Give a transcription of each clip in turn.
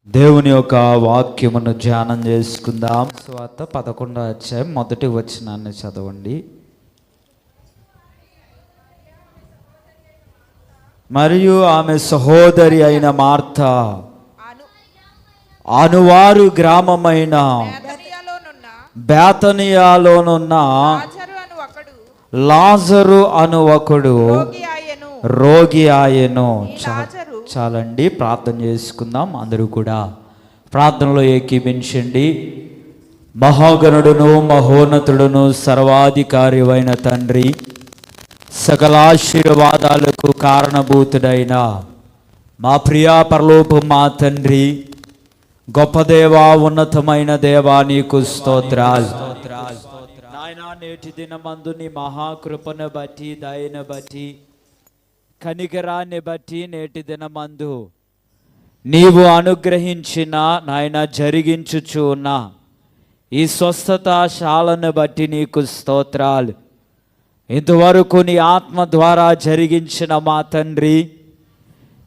దేవుని యొక్క వాక్యమును ధ్యానం చేసుకుందాం. సువార్త 11వ అధ్యాయం మొదటి వచనాన్ని చదవండి. మరియు ఆమె సహోదరి అయిన మార్త అనువారు గ్రామమైన బేతనియాలోనున్న లాజరు అను ఒకడు రోగి ఆయను. చాలండి, ప్రార్థన చేసుకుందాం. అందరూ కూడా ప్రార్థనలో ఏకీభించండి. మహాగణుడును మహోన్నతుడును సర్వాధికారి అయిన తండ్రి, సకలాశీర్వాదాలకు కారణభూతుడైన మా ప్రియా పరలోపు మా తండ్రి, గొప్ప దేవా, ఉన్నతమైన దేవా, నీకు స్తోత్రాలు నాయనా. నేటి దినమందు నీ మహాకృపను బట్టి, దయను బట్టి, కనికరాన్ని బట్టి నేటి దినమందు నీవు అనుగ్రహించిన నాయన జరిగించుచు ఉన్న ఈ స్వస్థతాశాలను బట్టి నీకు స్తోత్రాలు. ఇంతవరకు నీ ఆత్మ ద్వారా జరిగించిన మా తండ్రి,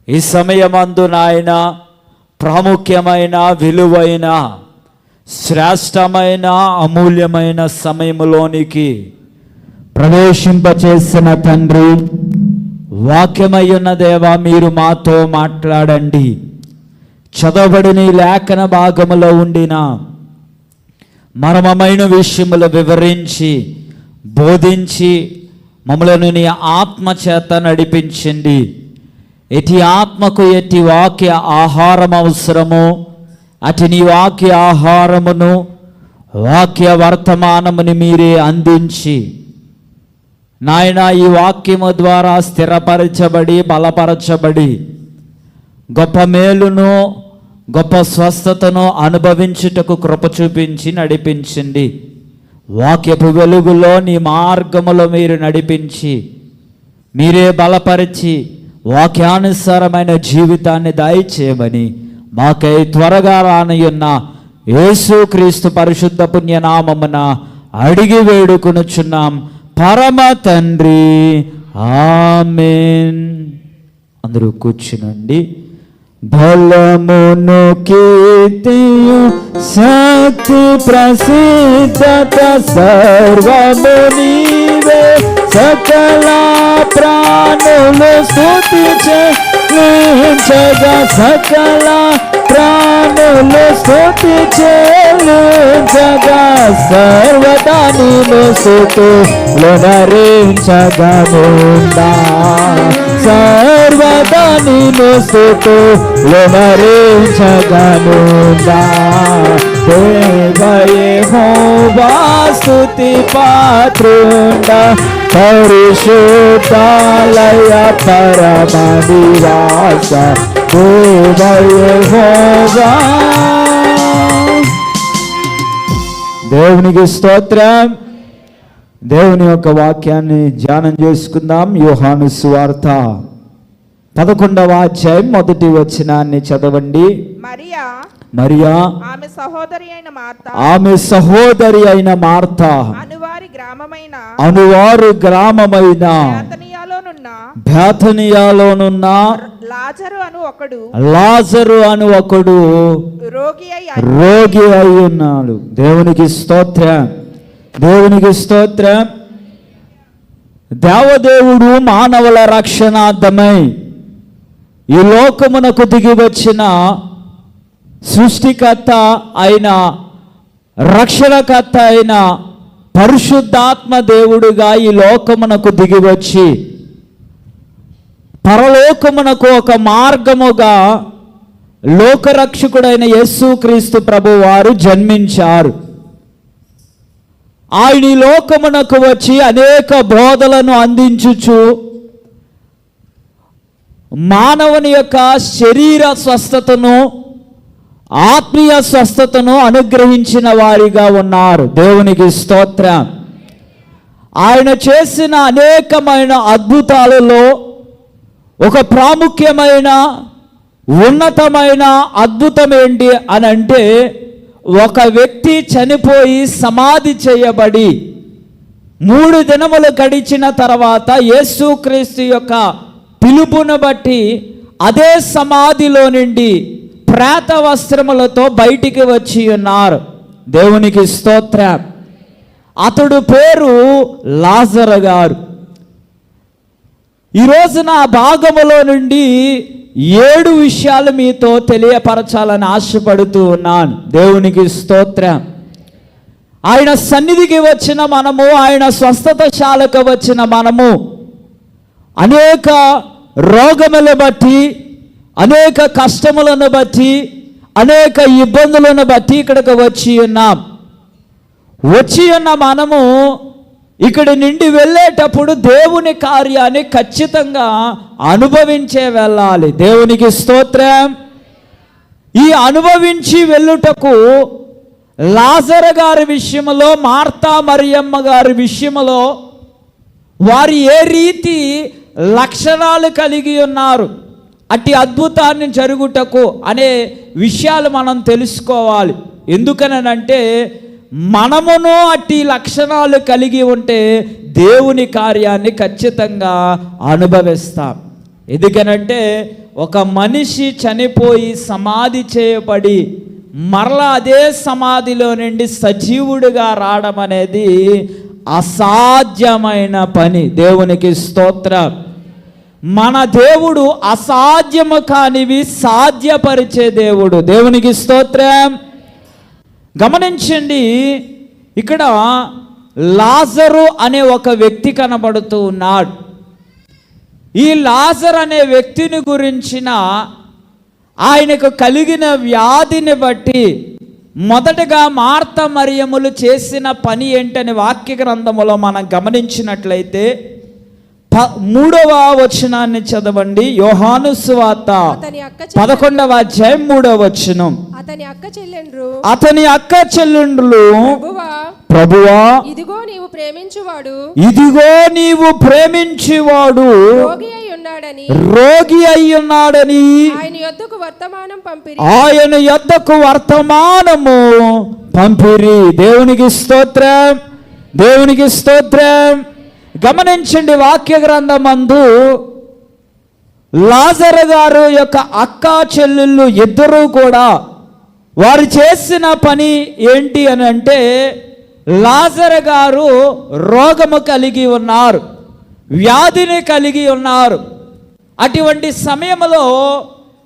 ఈ సమయమందు నాయన ప్రాముఖ్యమైన, విలువైన, శ్రేష్టమైన, అమూల్యమైన సమయంలోనికి ప్రవేశింపచేసిన తండ్రి, వాక్యమయ్యున్న దేవా, మీరు మాతో మాట్లాడండి. చదవబడిన లేఖన భాగములో ఉండిన మర్మమైన విషయములు వివరించి బోధించి మమ్మలను నీ ఆత్మ చేత నడిపించండి. ఎట్టి ఆత్మకు ఎట్టి వాక్య ఆహారం అవసరమో అటు నీ వాక్య ఆహారమును, వాక్య వర్తమానముని మీరే అందించి నాయన ఈ వాక్యము ద్వారా స్థిరపరచబడి, బలపరచబడి గొప్ప మేలును, గొప్ప స్వస్థతను అనుభవించుటకు కృప చూపించి నడిపించండి. వాక్యపు వెలుగులో నీ మార్గములో మీరు నడిపించి మీరే బలపరిచి వాక్యానుసారమైన జీవితాన్ని దయచేయమని మాకై త్వరగా రానయున్న యేసుక్రీస్తు పరిశుద్ధ పుణ్యనామమున అడిగి వేడుకొనుచున్నాం పరమ తండ్రి, ఆమేన్. అందరూ కూర్చునండి. బలమును కీర్తియు శక్తి ప్రసిద్ధత సర్వము నీవే, సకల ప్రాణులు స్తుతించె చెల్లించగా, సకల ప్రాణులు స్తుతించె చెల్లించగా, సర్వదా నిన్ను స్తుతులు నరించగనుండా, సర్వదా నిన్ను స్తుతులు నరించగనుండా. యెహోవా స్తుతి పాత్రుండా, పరిశుద్ధాలయ పరమ నివాస యెహోవా. దేవునికి స్తోత్రం. దేవుని యొక్క వాక్యాన్ని ధ్యానం చేసుకుందాం. యోహాను సువార్త 11వ అధ్యాయం మొదటి వచనాన్ని చదవండి. మరియా ఆమె సహోదరి అయిన మార్త అనువారు గ్రామమైన బేతనియాలోనున్న లాజరు అను ఒకడు రోగి అయి ఉన్నాడు. దేవునికి స్తోత్రం, దేవునికి స్తోత్రం. దేవదేవుడు మానవుల రక్షణార్థమై ఈ లోకమునకు దిగి వచ్చిన సృష్టికర్త అయిన, రక్షణకర్త అయిన పరిశుద్ధాత్మ దేవుడుగా ఈ లోకమునకు దిగి వచ్చి పరలోకమునకు ఒక మార్గముగా లోకరక్షకుడైన యేసుక్రీస్తు ప్రభు వారు జన్మించారు. ఆయన ఈ లోకమునకు వచ్చి అనేక బోధలను అందించుచు మానవుని యొక్క శరీర స్వస్థతను, ఆత్మీయ స్వస్థతను అనుగ్రహించిన వారిగా ఉన్నారు. దేవునికి స్తోత్రం. ఆయన చేసిన అనేకమైన అద్భుతాలలో ఒక ప్రాముఖ్యమైన, ఉన్నతమైన అద్భుతం ఏంటి అని అంటే, ఒక వ్యక్తి చనిపోయి సమాధి చేయబడి 3 దినములు గడిచిన తర్వాత యేసుక్రీస్తు యొక్క పిలుపును బట్టి అదే సమాధిలో నుండి ప్రేత వస్త్రములతో బయటికి వచ్చి ఉన్నారు. దేవునికి స్తోత్రం. అతడు పేరు లాజరు గారు. ఈరోజు నా భాగములో నుండి 7 విషయాలు మీతో తెలియపరచాలని ఆశపడుతూ ఉన్నాను. దేవునికి స్తోత్రం. ఆయన సన్నిధికి వచ్చిన మనము, ఆయన స్వస్థతశాలకు వచ్చిన మనము అనేక రోగములను బట్టి, అనేక కష్టములను బట్టి, అనేక ఇబ్బందులను బట్టి ఇక్కడికి వచ్చి ఉన్నాం. వచ్చి ఉన్న మనము ఇక్కడి నుండి వెళ్ళేటప్పుడు దేవుని కార్యాన్ని ఖచ్చితంగా అనుభవించే వెళ్ళాలి. దేవునికి స్తోత్రం. ఈ అనుభవించి వెళ్ళుటకు లాజరు గారి విషయంలో, మార్తా మరియమ్మ గారి విషయంలో వారు ఏ రీతి లక్షణాలు కలిగి ఉన్నారు, అట్టి అద్భుతాన్ని జరుగుటకు అనే విషయాలు మనం తెలుసుకోవాలి. ఎందుకనంటే మనమును అట్టి లక్షణాలు కలిగి ఉంటే దేవుని కార్యాన్ని ఖచ్చితంగా అనుభవిస్తాం. ఎందుకనంటే ఒక మనిషి చనిపోయి సమాధి చేయబడి మరలా అదే సమాధిలో నుండి సజీవుడిగా రావడం అనేది అసాధ్యమైన పని. దేవునికి స్తోత్రం. మన దేవుడు అసాధ్యము కానివి సాధ్యపరిచే దేవుడు. దేవునికి స్తోత్రం. గమనించండి, ఇక్కడ లాజరు అనే ఒక వ్యక్తి కనబడుతూ ఉన్నాడు. ఈ లాజరు అనే వ్యక్తిని గురించిన ఆయనకు కలిగిన వ్యాధిని బట్టి మొదటగా మార్త మరియములు చేసిన పని ఏంటని వాక్య గ్రంథములో మనం గమనించినట్లయితే 3వ వచనాన్ని చదవండి. యోహాను సువార్త 11వ అధ్యాయం 3వ వచనం. అతని అక్క చెల్లెండ్రులు ప్రభువా, ఇదిగో నీవు ప్రేమించువాడు రోగి అయి ఉన్నాడని ఆయన యొద్దకు వర్తమానము పంపిరి. దేవునికి స్తోత్రం. దేవునికి స్తోత్రం. గమనించండి, వాక్య గ్రంథమందు లాజరు గారు యొక్క అక్క చెల్లెళ్ళు ఇద్దరూ కూడా వారు చేసిన పని ఏంటి అని అంటే, లాజరు గారు రోగము కలిగి ఉన్నారు, వ్యాధిని కలిగి ఉన్నారు. అటువంటి సమయంలో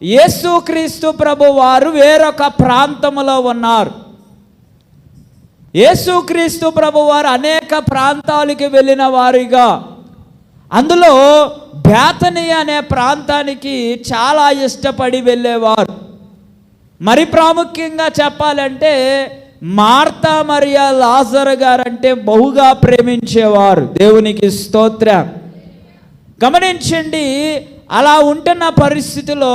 యేసుక్రీస్తు ప్రభు వారు వేరొక ప్రాంతంలో ఉన్నారు. యేసుక్రీస్తు ప్రభు వారు అనేక ప్రాంతాలకి వెళ్ళిన వారిగా, అందులో బేతనీ అనే ప్రాంతానికి చాలా ఇష్టపడి వెళ్ళేవారు. మరి ప్రాముఖ్యంగా చెప్పాలంటే మార్తా మరియా లాజరు గారు అంటే బహుగా ప్రేమించేవారు. దేవునికి స్తోత్రం. గమనించండి, అలా ఉంటున్న పరిస్థితిలో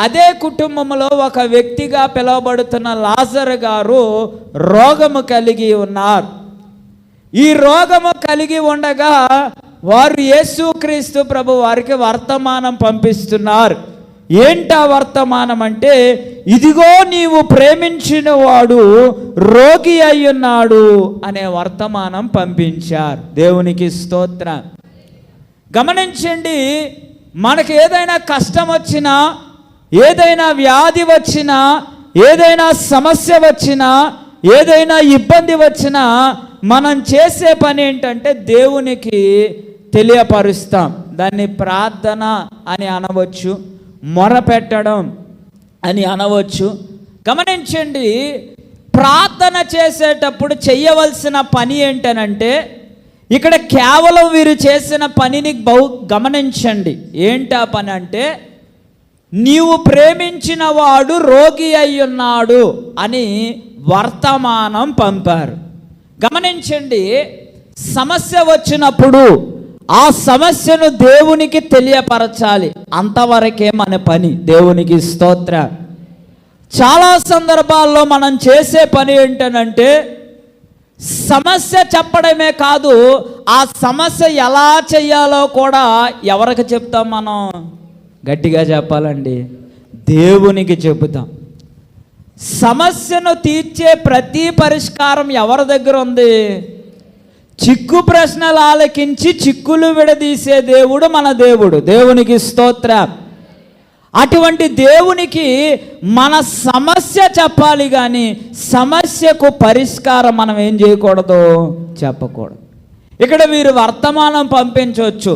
అదే కుటుంబంలో ఒక వ్యక్తిగా పిలువబడుతున్న లాజరు గారు రోగము కలిగి ఉన్నారు. ఈ రోగము కలిగి ఉండగా వారు యేసుక్రీస్తు ప్రభు వారికి వర్తమానం పంపిస్తున్నారు. ఏంటా వర్తమానం అంటే, ఇదిగో నీవు ప్రేమించిన వాడు రోగి అయ్యున్నాడు అనే వర్తమానం పంపించారు. దేవునికి స్తోత్రం. గమనించండి, మనకు ఏదైనా కష్టం వచ్చినా, ఏదైనా వ్యాధి వచ్చినా, ఏదైనా సమస్య వచ్చినా, ఏదైనా ఇబ్బంది వచ్చినా మనం చేసే పని ఏంటంటే దేవునికి తెలియపరుస్తాం. దాన్ని ప్రార్థన అని అనవచ్చు, మొరపెట్టడం అని అనవచ్చు. గమనించండి, ప్రార్థన చేసేటప్పుడు చేయవలసిన పని ఏంటనంటే, ఇక్కడ కేవలం వీరు చేసిన పనిని గమనించండి. ఏంటా పని అంటే, నీవు ప్రేమించిన వాడు రోగి అయ్యున్నాడు అని వర్తమానం పంపారు. గమనించండి, సమస్య వచ్చినప్పుడు ఆ సమస్యను దేవునికి తెలియపరచాలి. అంతవరకే మన పని. దేవునికి స్తోత్రం. చాలా సందర్భాల్లో మనం చేసే పని ఏంటనంటే, సమస్య చెప్పడమే కాదు, ఆ సమస్య ఎలా చేయాలో కూడా ఎవరికి చెప్తాం? మనం గట్టిగా చెప్పాలండి, దేవునికి చెబుతాం. సమస్యను తీర్చే ప్రతి పరిష్కారం ఎవరి దగ్గర ఉంది? చిక్కు ప్రశ్నలు ఆలకించి చిక్కులు విడదీసే దేవుడు మన దేవుడు. దేవునికి స్తోత్రం. అటువంటి దేవునికి మన సమస్య చెప్పాలి, కానీ సమస్యకు పరిష్కారం మనం ఏం చేయకూడదు, చెప్పకూడదు. ఇక్కడ వీరు వర్తమానం పంపించవచ్చు,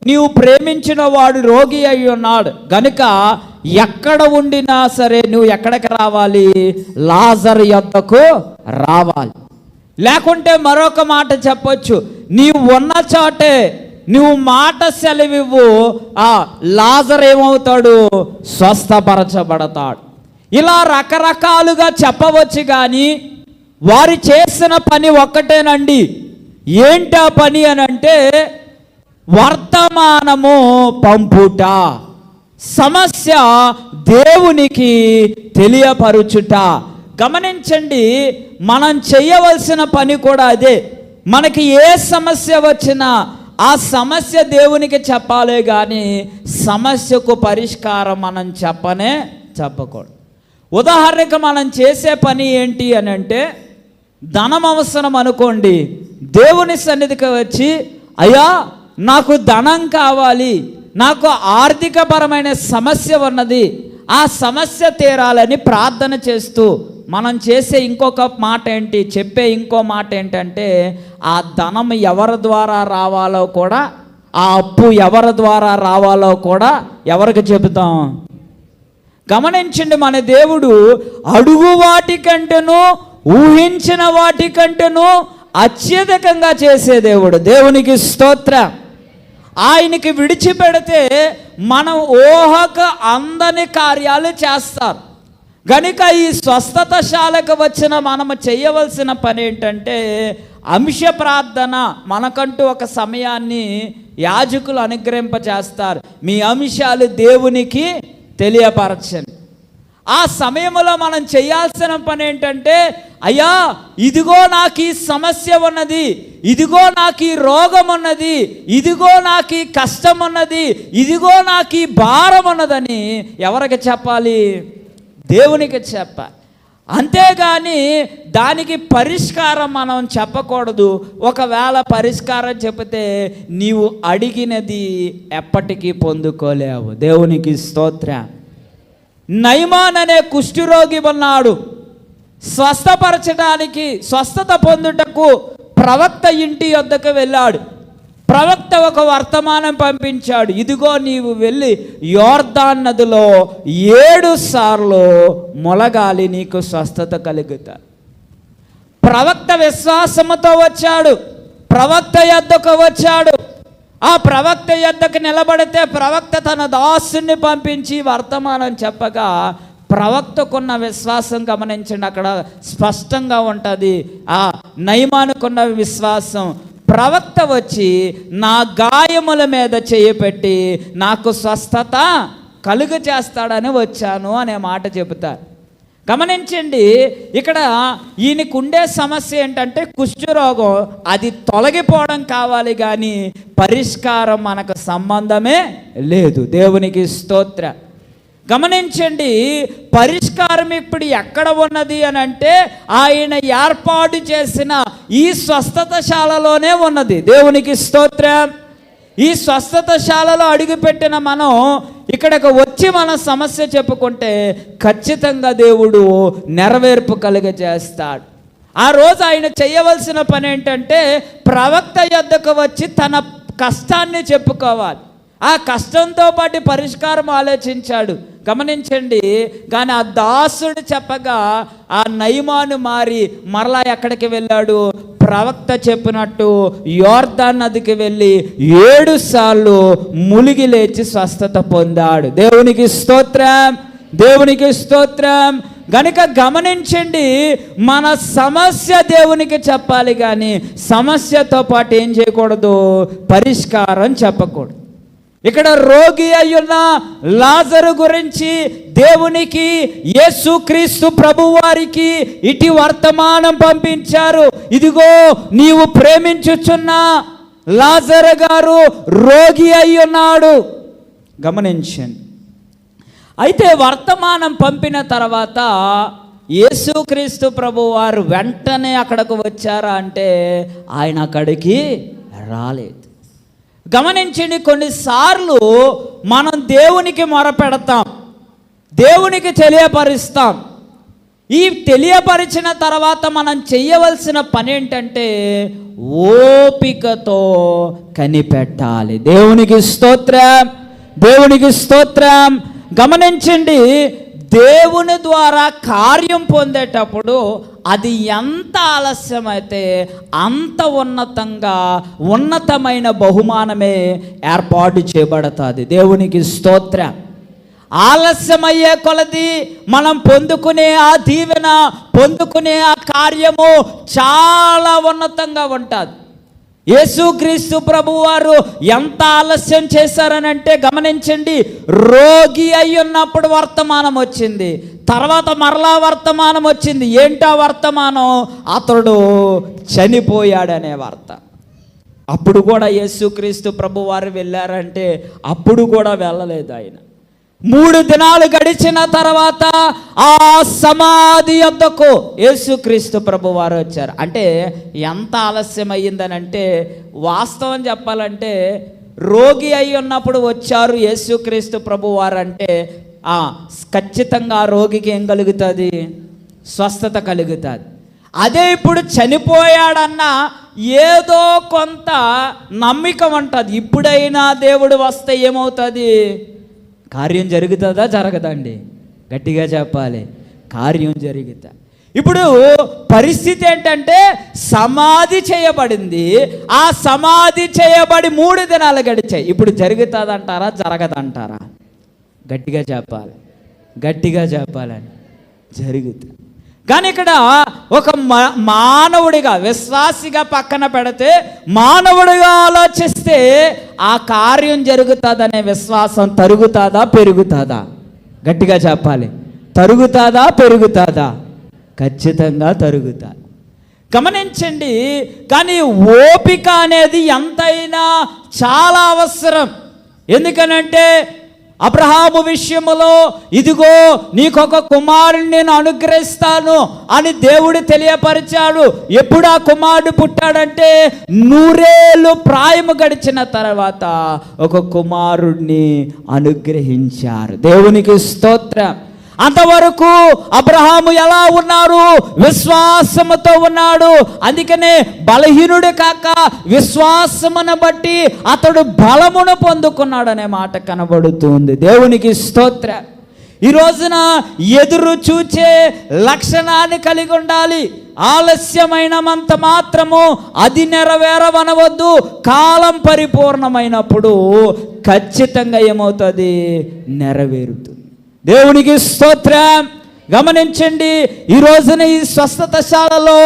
నీవు ప్రేమించిన వాడు రోగి అయి ఉన్నాడు గనుక ఎక్కడ ఉండినా సరే నువ్వు ఎక్కడికి రావాలి, లాజరు యొద్దకు రావాలి. లేకుంటే మరొక మాట చెప్పొచ్చు, నీవు ఉన్న చోటే నువ్వు మాట సెలవివ్వు, ఆ లాజరు ఏమవుతాడు, స్వస్థపరచబడతాడు. ఇలా రకరకాలుగా చెప్పవచ్చు, కానీ వారు చేసిన పని ఒక్కటేనండి. ఏంటా పని అని అంటే వర్తమానము పంపుట, సమస్య దేవునికి తెలియపరుచుట. గమనించండి, మనం చేయవలసిన పని కూడా అదే. మనకి ఏ సమస్య వచ్చినా ఆ సమస్య దేవునికి చెప్పాలే, కానీ సమస్యకు పరిష్కారం మనం చెప్పకూడదు. ఉదాహరణకు మనం చేసే పని ఏంటి అని అంటే, ధనం అవసరం అనుకోండి, దేవుని సన్నిధికి వచ్చి అయ్యా నాకు ధనం కావాలి, నాకు ఆర్థికపరమైన సమస్య ఉన్నది, ఆ సమస్య తీరాలని ప్రార్థన చేస్తూ మనం చేసే ఇంకొక మాట ఏంటి, చెప్పే ఇంకో మాట ఏంటంటే, ఆ ధనం ఎవరి ద్వారా రావాలో కూడా, ఆ అప్పు ఎవరి ద్వారా రావాలో కూడా ఎవరికి చెబుతాం. గమనించండి, మన దేవుడు అడుగు వాటికంటేనూ ఊహించిన వాటికంటేనూ అత్యధికంగా చేసే దేవుడు. దేవునికి స్తోత్రం. ఆయనకి విడిచిపెడితే మనం ఊహకు అందని కార్యాలు చేస్తారు. గనుక ఈ స్వస్థతశాలకు వచ్చిన మనము చేయవలసిన పని ఏంటంటే, అంశ ప్రార్థన. మనకంటూ ఒక సమయాన్ని యాజకులు అనుగ్రహింపచేస్తారు, మీ అంశాలు దేవునికి తెలియపరచండి. ఆ సమయంలో మనం చేయాల్సిన పని ఏంటంటే, అయ్యా ఇదిగో నాకు ఈ సమస్య ఉన్నది, ఇదిగో నాకు ఈ రోగం ఉన్నది, ఇదిగో నాకు ఈ కష్టం ఉన్నది, ఇదిగో నాకు ఈ భారం ఉన్నదని ఎవరికి చెప్పాలి, దేవునికి చెప్పాలి. అంతేగాని దానికి పరిష్కారం మనం చెప్పకూడదు. ఒకవేళ పరిష్కారం చెబితే నీవు అడిగినది ఎప్పటికీ పొందుకోలేవు. దేవునికి స్తోత్రం. నయమాన్ అనే కుష్ఠరోగి ఉన్నాడు. స్వస్థపరచడానికి, స్వస్థత పొందుటకు ప్రవక్త ఇంటి వద్దకు వెళ్ళాడు. ప్రవక్త ఒక వర్తమానం పంపించాడు, ఇదిగో నీవు వెళ్ళి యోర్దాన్ నదిలో 7 సార్లు మొలగాలి, నీకు స్వస్థత కలుగుతాయి. ప్రవక్త విశ్వాసముతో వచ్చాడు, ప్రవక్త యొద్దకు వచ్చాడు. ఆ ప్రవక్త యొద్దకు నిలబడితే ప్రవక్త తన దాసుని పంపించి వర్తమానం చెప్పగా, ప్రవక్తకున్న విశ్వాసం గమనించండి, అక్కడ స్పష్టంగా ఉంటుంది. ఆ నయమానుకున్న విశ్వాసం. ప్రవక్త వచ్చి నా గాయముల మీద చేయి పెట్టి నాకు స్వస్థత కలుగు చేస్తాడని వచ్చాను అనే మాట చెబుతారు. గమనించండి, ఇక్కడ ఈయనకు ఉండే సమస్య ఏంటంటే కుష్ఠరోగం. అది తొలగిపోవడం కావాలి, కానీ పరిష్కారం మనకు సంబంధమే లేదు. దేవునికి స్తోత్రం. గమనించండి, పరిష్కారం ఇప్పుడు ఎక్కడ ఉన్నది అని అంటే, ఆయన ఏర్పాటు చేసిన ఈ స్వస్థతశాలలోనే ఉన్నది. దేవునికి స్తోత్రం. ఈ స్వస్థతశాలలో అడుగుపెట్టిన మనం ఇక్కడికి వచ్చి మన సమస్య చెప్పుకుంటే ఖచ్చితంగా దేవుడు నెరవేర్పు కలుగజేస్తాడు. ఆ రోజు ఆయన చేయవలసిన పని ఏంటంటే, ప్రవక్త యొద్దకు వచ్చి తన కష్టాన్ని చెప్పుకోవాలి. ఆ కష్టంతో పాటు పరిష్కారం ఆలోచించాడు. గమనించండి, కానీ ఆ దాసుడు చెప్పగా ఆ నయమాను మారి మరలా ఎక్కడికి వెళ్ళాడు, ప్రవక్త చెప్పినట్టు యోర్దాన్ నదికి వెళ్ళి 7 సార్లు ములిగి లేచి స్వస్థత పొందాడు. దేవునికి స్తోత్రం, దేవునికి స్తోత్రం. గనుక గమనించండి, మన సమస్య దేవునికి చెప్పాలి, కానీ సమస్యతో పాటు ఏం చేయకూడదు, పరిష్కారం చెప్పకూడదు. ఇక్కడ రోగి అయ్యున్న లాజరు గురించి దేవునికి యేసుక్రీస్తు ప్రభువారికి ఇటు వర్తమానం పంపించారు, ఇదిగో నీవు ప్రేమించుచున్న లాజరు గారు రోగి అయ్యున్నాడు. గమనించండి. అయితే వర్తమానం పంపిన తర్వాత యేసుక్రీస్తు ప్రభువారు వెంటనే అక్కడకు వచ్చారా అంటే ఆయన అక్కడికి రాలేదు. గమనించండి, కొన్నిసార్లు మనం దేవునికి మొరపెడతాం, దేవునికి తెలియపరుస్తాం. ఈ తెలియపరిచిన తర్వాత మనం చెయ్యవలసిన పని ఏంటంటే ఓపికతో కనిపెట్టాలి. దేవునికి స్తోత్రం, దేవునికి స్తోత్రం. గమనించండి, దేవుని ద్వారా కార్యం పొందేటప్పుడు అది ఎంత ఆలస్యమైతే అంత ఉన్నతమైన బహుమానమే ఏర్పాటు చేయబడుతుంది. దేవునికి స్తోత్రం. ఆలస్యమయ్యే కొలది మనం పొందుకునే ఆ దీవెన, పొందుకునే ఆ కార్యము చాలా ఉన్నతంగా ఉంటుంది. యేసుక్రీస్తు ప్రభువారు ఎంత ఆలస్యం చేశారనంటే గమనించండి, రోగి అయి ఉన్నప్పుడు వర్తమానం వచ్చింది, తర్వాత మరలా వర్తమానం వచ్చింది. ఏంటా వర్తమానం? అతడు చనిపోయాడనే వార్త. అప్పుడు కూడా యేసుక్రీస్తు ప్రభువారు వెళ్ళారంటే అప్పుడు కూడా వెళ్ళలేదు ఆయన. 3 దినాలు గడిచిన తర్వాత ఆ సమాధి యొద్దకు యేసుక్రీస్తు ప్రభువారు వచ్చారు. అంటే ఎంత ఆలస్యం అయ్యిందనంటే, వాస్తవం చెప్పాలంటే రోగి అయి ఉన్నప్పుడు వచ్చారు యేసుక్రీస్తు ప్రభువారు అంటే ఖచ్చితంగా రోగికి ఏం కలుగుతుంది? స్వస్థత కలుగుతుంది. అదే ఇప్పుడు చనిపోయాడన్న ఏదో కొంత నమ్మిక ఉంటుంది. ఇప్పుడైనా దేవుడు వస్తే ఏమవుతుంది? కార్యం జరుగుతుందా జరగదండి? గట్టిగా చెప్పాలి, కార్యం జరుగుతా. ఇప్పుడు పరిస్థితి ఏంటంటే సమాధి చేయబడింది, ఆ సమాధి చేయబడి 3 దినాలు గడిచాయి. ఇప్పుడు జరుగుతుందంటారా జరగదంటారా? గట్టిగా చెప్పాలి, గట్టిగా చెప్పాలని జరుగుతుంది. కానీ ఇక్కడ ఒక మానవుడిగా, విశ్వాసిగా పక్కన పెడితే, మానవుడిగా ఆలోచిస్తే ఆ కార్యం జరుగుతుందనే విశ్వాసం తరుగుతుందా పెరుగుతుందా? గట్టిగా చెప్పాలి, తరుగుతుందా పెరుగుతుందా? ఖచ్చితంగా తరుగుతుంది. గమనించండి, కానీ ఓపిక అనేది ఎంతైనా చాలా అవసరం. ఎందుకనంటే అబ్రహాము విషయములో ఇదిగో నీకొక కుమారుని నేను అనుగ్రహిస్తాను అని దేవుడు తెలియపరిచాడు. ఎప్పుడు ఆ కుమారుడు పుట్టాడంటే 100 ఏళ్ళు ప్రాయము గడిచిన తర్వాత ఒక కుమారుడిని అనుగ్రహించారు. దేవునికి స్తోత్రం. అంతవరకు అబ్రహాము ఎలా ఉన్నారు? విశ్వాసముతో ఉన్నాడు. అందుకనే బలహీనుడు కాక విశ్వాసమును బట్టి అతడు బలమును పొందుకున్నాడు అనే మాట కనబడుతుంది. దేవునికి స్తోత్రం. ఈ రోజున ఎదురు చూచే లక్షణాన్ని కలిగి ఉండాలి. ఆలస్యమైనంత మాత్రము అది నెరవేరవనవద్దు. కాలం పరిపూర్ణమైనప్పుడు ఖచ్చితంగా ఏమవుతుంది? నెరవేరుతుంది. దేవునికి స్తోత్రం. గమనించండి, ఈ రోజున ఈ స్వస్థతశాలలో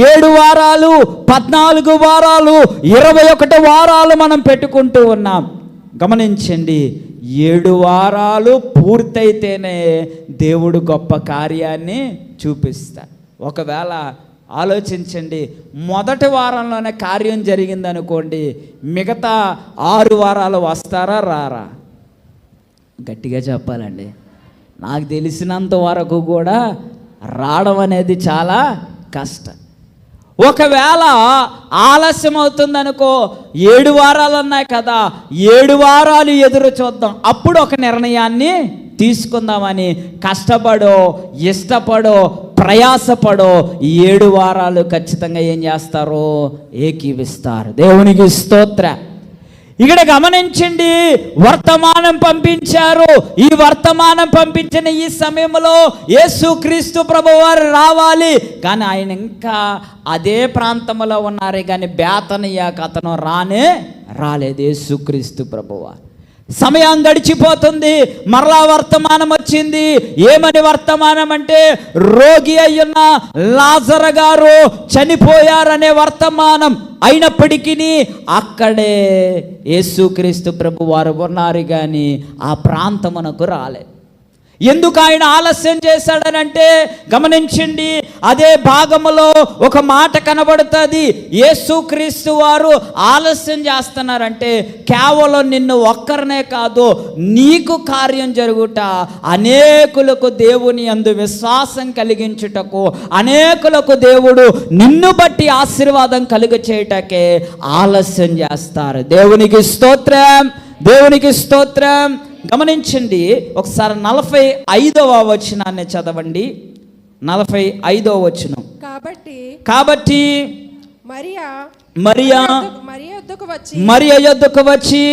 7 వారాలు, 14 వారాలు, 21 వారాలు మనం పెట్టుకుంటూ ఉన్నాం. గమనించండి, 7 వారాలు పూర్తయితేనే దేవుడు గొప్ప కార్యాన్ని చూపిస్తాడు. ఒకవేళ ఆలోచించండి, మొదటి వారంలోనే కార్యం జరిగిందనుకోండి, మిగతా 6 వారాలు వస్తారా రారా? గట్టిగా చెప్పాలండి, నాకు తెలిసినంత వరకు కూడా రావడం అనేది చాలా కష్టం. ఒకవేళ ఆలస్యం అవుతుందనుకో, 7 వారాలు ఉన్నాయి కదా, 7 వారాలు ఎదురు చూద్దాం, అప్పుడు ఒక నిర్ణయాన్ని తీసుకుందామని కష్టపడో ఇష్టపడో ప్రయాసపడో 7 వారాలు ఖచ్చితంగా ఏం చేస్తారో ఏకీవిస్తారు. దేవునికి స్తోత్రం. ఇక్కడ గమనించండి, వర్తమానం పంపించారు. ఈ వర్తమానం పంపించిన ఈ సమయంలో యేసుక్రీస్తు ప్రభువారు రావాలి, కానీ ఆయన ఇంకా అదే ప్రాంతంలో ఉన్నారు. కానీ బేతనియాకు అతను రాలేదు యేసుక్రీస్తు ప్రభువారు. సమయం గడిచిపోతుంది, మరలా వర్తమానం వచ్చింది. ఏమని వర్తమానం అంటే, రోగి అయ్యున్న లాజరు గారు చనిపోయారనే వర్తమానం. అయినప్పటికీ అక్కడే యేసుక్రీస్తు ప్రభువారు ఉన్నారు, కానీ ఆ ప్రాంతమునకు రాలేదు. ఎందుకు ఆయన ఆలస్యం చేశాడనంటే, గమనించండి, అదే భాగములో ఒక మాట కనబడుతుంది. యేసుక్రీస్తు వారు ఆలస్యం చేస్తున్నారంటే కేవలం నిన్ను ఒక్కరినే కాదు, నీకు కార్యం జరుగుట, అనేకులకు దేవుని యందు విశ్వాసం కలిగించుటకు, అనేకులకు దేవుడు నిన్ను బట్టి ఆశీర్వాదం కలుగ చేయటకే ఆలస్యం చేస్తారు. దేవునికి స్తోత్రం, దేవునికి స్తోత్రం. గమనించండి ఒకసారి 45వ వచనాన్ని చదవండి. 45వ వచనం. కాబట్టి మరియా యొద్దకు వచ్చి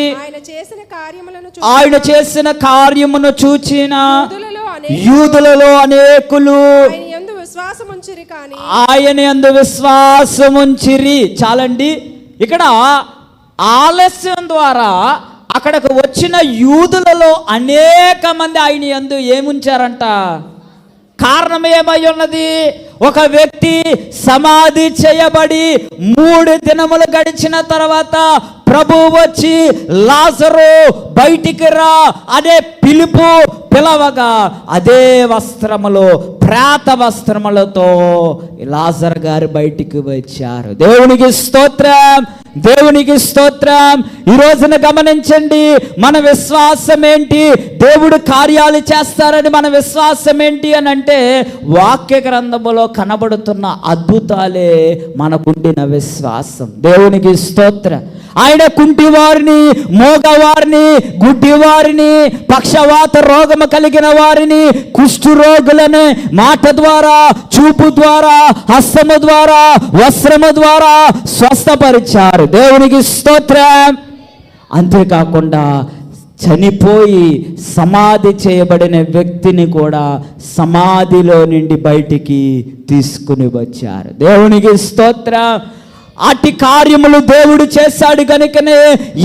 ఆయన చేసిన కార్యమును చూచిన యూదులలో అనేకులు ఆయన యందు విశ్వాసముంచిరి. చాలండి. ఇక్కడ ఆలస్యం ద్వారా అక్కడికి వచ్చిన యూదులలో అనేక మంది ఆయన యందు ఏముంచారంట? కారణం ఏమై ఉన్నది? ఒక వ్యక్తి సమాధి చేయబడి 3 దినములు గడిచిన తర్వాత ప్రభువు వచ్చి లాజరు బయటికి రా అనే పిలవగా అదే వస్త్రములో ప్రేత వస్త్రములతో లాజరు గారు బయటికి వచ్చారు. దేవునికి స్తోత్రం, దేవునికి స్తోత్రం. ఈ రోజున గమనించండి, మన విశ్వాసం ఏంటి? దేవుడు కార్యాలు చేస్తారని మన విశ్వాసం ఏంటి అని అంటే వాక్య గ్రంథములో కనబడుతున్న అద్భుతాలే మనకుండిన విశ్వాసం. దేవునికి స్తోత్రం. ఆయన కుంటివారిని, మోగవారిని, గుడ్డివారిని, పక్షవాత రోగము కలిగిన వారిని, కుష్ఠు రోగులను మాట ద్వారా, చూపు ద్వారా, హస్తము ద్వారా, వస్త్రము ద్వారా స్వస్థపరిచారు. దేవునికి స్తోత్రం. అంతేకాకుండా చనిపోయి సమాధి చేయబడిన వ్యక్తిని కూడా సమాధిలో నుండి బయటికి తీసుకుని వచ్చారు. దేవునికి స్తోత్రం. అట్టి కార్యములు దేవుడు చేశాడు కనుకనే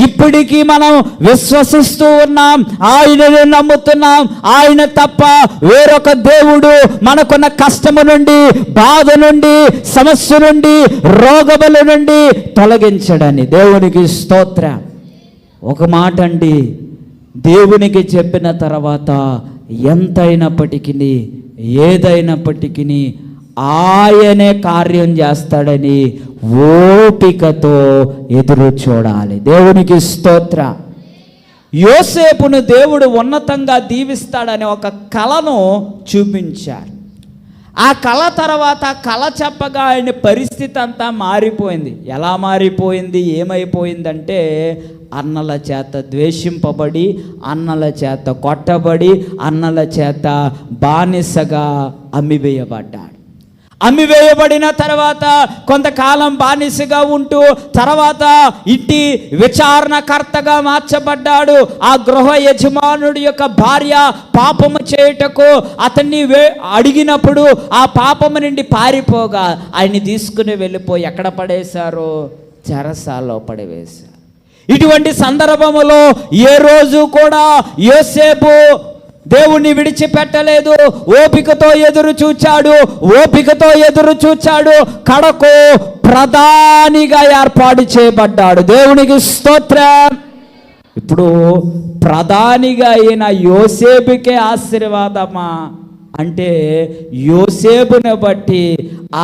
ఇప్పటికీ మనం విశ్వసిస్తూ ఉన్నాం, ఆయనను నమ్ముతున్నాం. ఆయన తప్ప వేరొక దేవుడు మనకున్న కష్టము నుండి, బాధ నుండి, సమస్య నుండి, రోగముల నుండి తొలగించడని. దేవునికి స్తోత్రం. ఒక మాట అండి, దేవునికి చెప్పిన తర్వాత ఎంతైనప్పటికీ ఏదైనప్పటికీ ఆయనే కార్యం చేస్తాడని ఓపికతో ఎదురు చూడాలి. దేవునికి స్తోత్రం. యోసేపును దేవుడు ఉన్నతంగా దీవిస్తాడని ఒక కళను చూపించారు. ఆ కళ తర్వాత కళ చెప్పగా ఆయన పరిస్థితి అంతా మారిపోయింది. ఎలా మారిపోయింది, ఏమైపోయిందంటే అన్నల చేత ద్వేషింపబడి, అన్నల చేత కొట్టబడి, అన్నల చేత బానిసగా అమ్మివేయబడ్డాడు. అమ్మివేయబడిన తర్వాత కొంతకాలం బానిసగా ఉంటూ తర్వాత ఇంటి విచారణకర్తగా మార్చబడ్డాడు. ఆ గృహ యజమానుడి యొక్క భార్య పాపము చేయుటకు అతన్ని అడిగినప్పుడు ఆ పాపము నుండి పారిపోగా ఆయన్ని తీసుకుని వెళ్ళిపోయి ఎక్కడ పడేశారు? చెరసాలలో పడవేశారు. ఇటువంటి సందర్భములో ఏ రోజు కూడా యోసేపు దేవుణ్ణి విడిచిపెట్టలేదు. ఓపికతో ఎదురు చూచాడు. కడకు ప్రధానిగా ఏర్పాటు చేయబడ్డాడు. దేవునికి స్తోత్రం. ఇప్పుడు ప్రధానిగా అయిన యోసేపుకే ఆశీర్వాదమా అంటే యోసేపుని బట్టి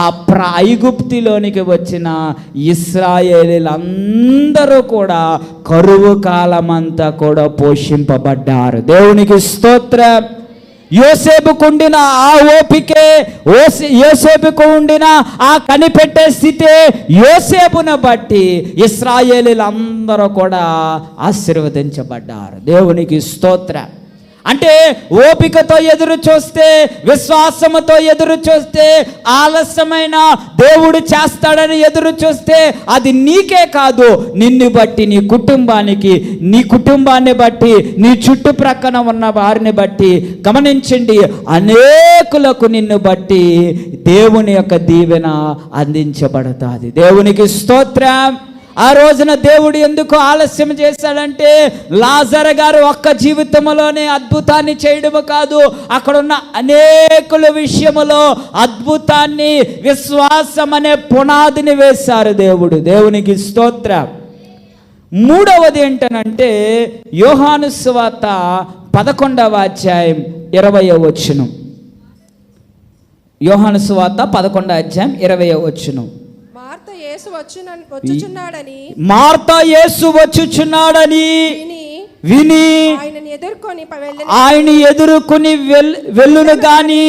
ఆ ఐగుప్తులోనికి వచ్చిన ఇశ్రాయేలీలందరూ కూడా కరువు కాలమంతా కూడా పోషింపబడ్డారు. దేవునికి స్తోత్రం. యోసేపుకు ఉండిన ఆ ఓపికే, యోసేపుకు ఉండిన ఆ కనిపెట్టే స్థితి, యోసేపును బట్టి ఇశ్రాయేలీలందరూ కూడా ఆశీర్వదించబడ్డారు. దేవునికి స్తోత్రం. అంటే ఓపికతో ఎదురు చూస్తే, విశ్వాసముతో ఎదురు చూస్తే, ఆలస్యమైన దేవుడు చేస్తాడని ఎదురు చూస్తే అది నీకే కాదు, నిన్ను బట్టి, నీ కుటుంబాన్ని బట్టి, నీ చుట్టుప్రక్కన ఉన్న వారిని బట్టి. గమనించండి, అనేకులకు నిన్ను బట్టి దేవుని యొక్క దీవెన అందించబడుతుంది. దేవునికి స్తోత్రం. ఆ రోజున దేవుడు ఎందుకు ఆలస్యం చేశాడంటే లాజరు గారు ఒక్క జీవితంలోనే అద్భుతాన్ని చేయడము కాదు, అక్కడున్న అనేకుల విషయములో అద్భుతాన్ని, విశ్వాసం అనే పునాదిని వేశారు దేవుడు. దేవునికి స్తోత్రం. మూడవది ఏంటనంటే యోహాను సువార్త 11వ అధ్యాయం 20వ వచనం. యోహాను సువార్త 11వ అధ్యాయం 20వ వచనం. మార్తా యేసు వచ్చుచున్నాడని విని ఆయన ఎదుర్కొని వెళ్ళును గాని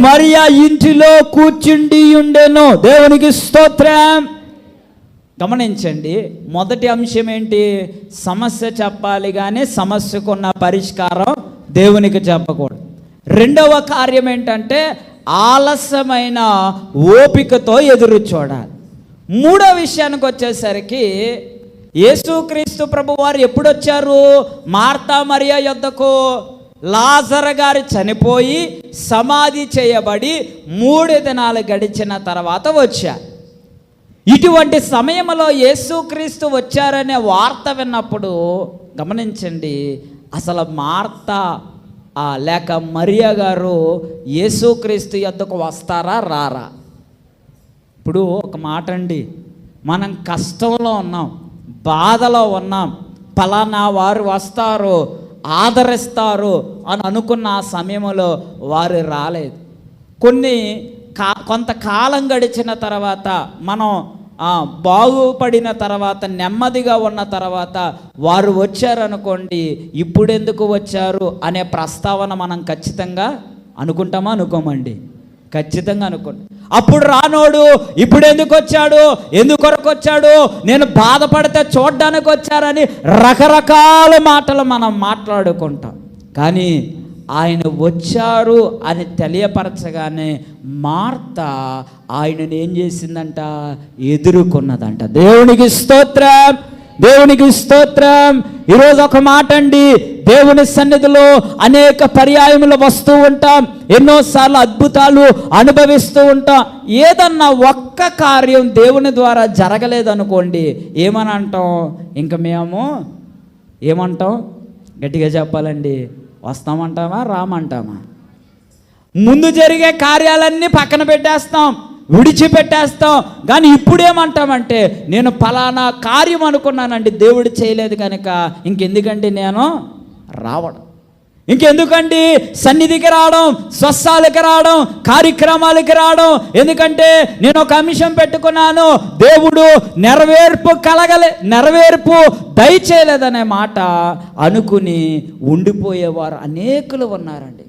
మరియా ఇంటిలో కూర్చుండి ఉండెను. దేవునికి స్తోత్రం. గమనించండి, మొదటి అంశం ఏంటి? సమస్య చెప్పాలి కానీ సమస్యకున్న పరిష్కారం దేవునికి చెప్పకూడదు. రెండవ కార్యం ఏంటంటే ఆలస్యమైన ఓపికతో ఎదురు చూడాలి. మూడో విషయానికి వచ్చేసరికి యేసుక్రీస్తు ప్రభువారు ఎప్పుడు వచ్చారు? మార్తా మరియ యొద్దకు లాజరు గారు చనిపోయి సమాధి చేయబడి 3 దినాలు గడిచిన తర్వాత వచ్చారు. ఇటువంటి సమయంలో యేసుక్రీస్తు వచ్చారనే వార్త విన్నప్పుడు గమనించండి, అసలు మార్తా లేక మరియ గారు యేసుక్రీస్తు యొద్దకు వస్తారా రారా? ఇప్పుడు ఒక మాట అండి, మనం కష్టంలో ఉన్నాం, బాధలో ఉన్నాం, ఫలానా వారు వస్తారు, ఆదరిస్తారు అని అనుకున్న ఆ సమయంలో వారు రాలేదు. కొంతకాలం గడిచిన తర్వాత మనం బాగుపడిన తర్వాత నెమ్మదిగా ఉన్న తర్వాత వారు వచ్చారనుకోండి, ఇప్పుడెందుకు వచ్చారు అనే ప్రస్తావన మనం ఖచ్చితంగా అనుకుంటామా? అనుకోమండి, ఖచ్చితంగా అనుకోండి. అప్పుడు రానోడు ఇప్పుడు ఎందుకు వచ్చాడు, ఎందుకొరకు వచ్చాడు, నేను బాధపడితే చూడ్డానికి వచ్చారని రకరకాల మాటలు మనం మాట్లాడుకుంటాం. కానీ ఆయన వచ్చారు అని తెలియపరచగానే మార్తా ఆయనను ఏం చేసిందంట? ఎదుర్కొన్నదంట. దేవునికి స్తోత్రం, దేవునికి స్తోత్రం. ఈరోజు ఒక మాట అండి, దేవుని సన్నిధిలో అనేక పర్యాయములు వస్తూ ఉంటాం, ఎన్నోసార్లు అద్భుతాలు అనుభవిస్తూ ఉంటాం. ఏదన్నా ఒక్క కార్యం దేవుని ద్వారా జరగలేదనుకోండి, ఏమని అంటాం? ఇంక మేము ఏమంటాం? గట్టిగా చెప్పాలండి, వస్తామంటామా రామంటామా? ముందు జరిగే కార్యాలన్నీ పక్కన పెట్టేస్తాం, విడిచిపెట్టేస్తాం. కానీ ఇప్పుడేమంటామంటే, నేను ఫలానా కార్యం అనుకున్నానండి, దేవుడు చేయలేదు కనుక ఇంకెందుకండి నేను రావడం, ఇంకెందుకండి సన్నిధికి రావడం, స్వస్థాలకి రావడం, కార్యక్రమాలకి రావడం, ఎందుకంటే నేను ఒక అంశం పెట్టుకున్నాను, దేవుడు నెరవేర్పు దయచేయలేదనే మాట అనుకుని ఉండిపోయేవారు అనేకులు ఉన్నారండి.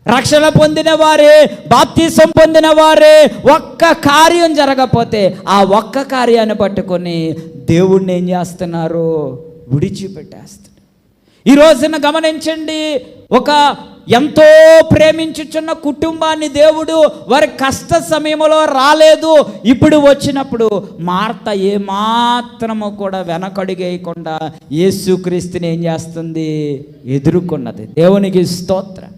రక్షణ పొందిన వారే, బాప్తిసం పొందిన వారే, ఒక్క కార్యం జరగకపోతే ఆ ఒక్క కార్యాన్ని పట్టుకొని దేవుణ్ణి ఏం చేస్తున్నారు? విడిచిపెట్టేస్తున్నారు. ఈ రోజున గమనించండి, ఒక ఎంతో ప్రేమించుచున్న కుటుంబాన్ని దేవుడు వారి కష్ట సమయంలో రాలేదు, ఇప్పుడు వచ్చినప్పుడు మార్తా ఏమాత్రము కూడా వెనకడుగేయకుండా యేసుక్రీస్తుని ఏం చేస్తుంది? ఎదుర్కొన్నది. దేవునికి స్తోత్రం,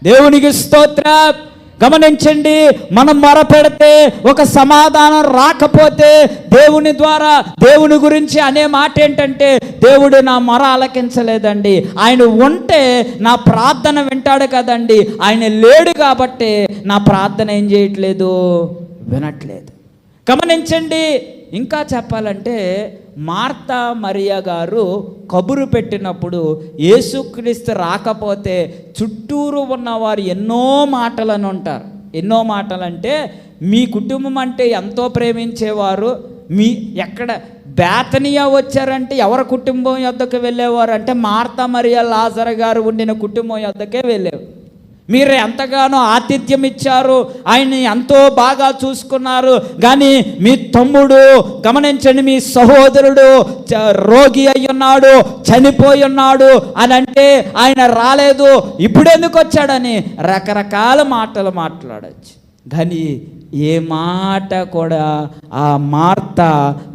దేవునికి స్తోత్రం. గమనించండి, మనం మొరపెడితే ఒక సమాధానం రాకపోతే దేవుని ద్వారా దేవుని గురించి అనే మాట ఏంటంటే, దేవుడు నా మొర ఆలకించలేదండి, ఆయన ఉంటే నా ప్రార్థన వింటాడు కదండి, ఆయన లేడు కాబట్టి నా ప్రార్థన ఏం చేయట్లేదు? వినట్లేదు. గమనించండి, ఇంకా చెప్పాలంటే మార్తా మరియ గారు కబురు పెట్టినప్పుడు యేసుక్రీస్తు రాకపోతే చుట్టూరు ఉన్నవారు ఎన్నో మాటలను ఉంటారు. ఎన్నో మాటలంటే, మీ కుటుంబం అంటే ఎంతో ప్రేమించేవారు, మీ ఎక్కడ బేతనియా వచ్చారంటే ఎవరి కుటుంబం యొద్దకు వెళ్ళేవారు అంటే మార్తా మరియ లాజరు గారు ఉండిన కుటుంబం యొద్దకే వెళ్ళేవారు. మీరు ఎంతగానో ఆతిథ్యం ఇచ్చారు, ఆయన్ని ఎంతో బాగా చూసుకున్నారు, కానీ మీ తమ్ముడు, గమనించండి, మీ సహోదరుడు రోగి అయి ఉన్నాడు, చనిపోయి ఉన్నాడు అని అంటే ఆయన రాలేదు, ఇప్పుడెందుకు వచ్చాడని రకరకాల మాటలు మాట్లాడచ్చు. కానీ ఏ మాట కూడా ఆ మార్తా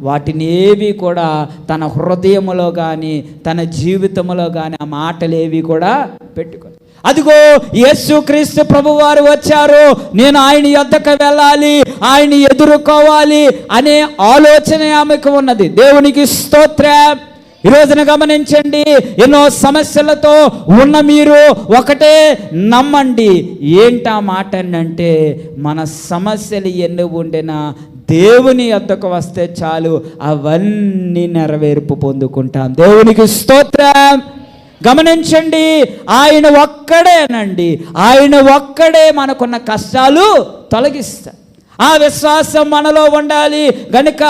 వాటిని ఏవి కూడా తన హృదయములో కానీ తన జీవితంలో కానీ ఆ మాటలు ఏవి కూడా పెట్టుకోదు. అదిగో యేసుక్రీస్తు ప్రభువారు వచ్చారు, నేను ఆయన యొద్దకు వెళ్ళాలి, ఆయన ఎదుర్కోవాలి అనే ఆలోచన ఆమెకు ఉన్నది. దేవునికి స్తోత్రం. ఈరోజున గమనించండి, ఎన్నో సమస్యలతో ఉన్న మీరు ఒకటే నమ్మండి, ఏంటా మాట అంటే, మన సమస్యలు ఎన్ని ఉండినా దేవుని యొద్దకు వస్తే చాలు, అవన్నీ నెరవేర్పు పొందుకుంటాం. దేవునికి స్తోత్రం. గమనించండి, ఆయన ఒక్కడేనండి, ఆయన ఒక్కడే మనకున్న కష్టాలు తొలగిస్తాడు. ఆ విశ్వాసం మనలో ఉండాలి గనుక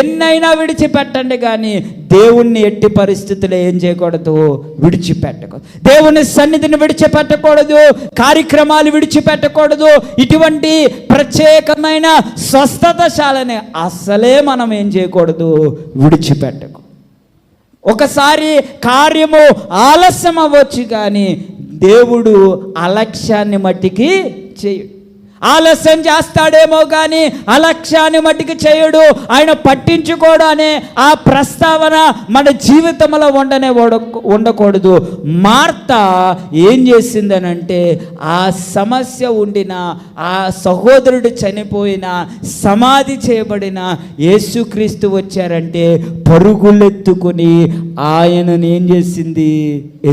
ఎన్నైనా విడిచిపెట్టండి, కానీ దేవుణ్ణి ఎట్టి పరిస్థితుల్లో ఏం చేయకూడదు, విడిచిపెట్టకూడదు. దేవుని సన్నిధిని విడిచిపెట్టకూడదు, కార్యక్రమాలు విడిచిపెట్టకూడదు. ఇటువంటి ప్రత్యేకమైన స్వస్థతశాలని అసలే మనం ఏం చేయకూడదు, విడిచిపెట్టకూడదు. ఒకసారి కార్యము ఆలస్యం అవ్వచ్చు, కానీ దేవుడు అలక్ష్యాన్ని మట్టికి చేయడు. ఆలస్యం చేస్తాడేమో కానీ అలక్ష్యాన్ని మట్టికి చేయడు. ఆయన పట్టించుకోడు అనే ఆ ప్రస్తావన మన జీవితంలో ఉండకూడదు. మార్త ఏం చేసిందనంటే, ఆ సమస్య ఉండిన, ఆ సహోదరుడు చనిపోయిన, సమాధి చేయబడిన యేసుక్రీస్తు వచ్చారంటే పరుగులెత్తుకుని ఆయనను ఏం చేసింది,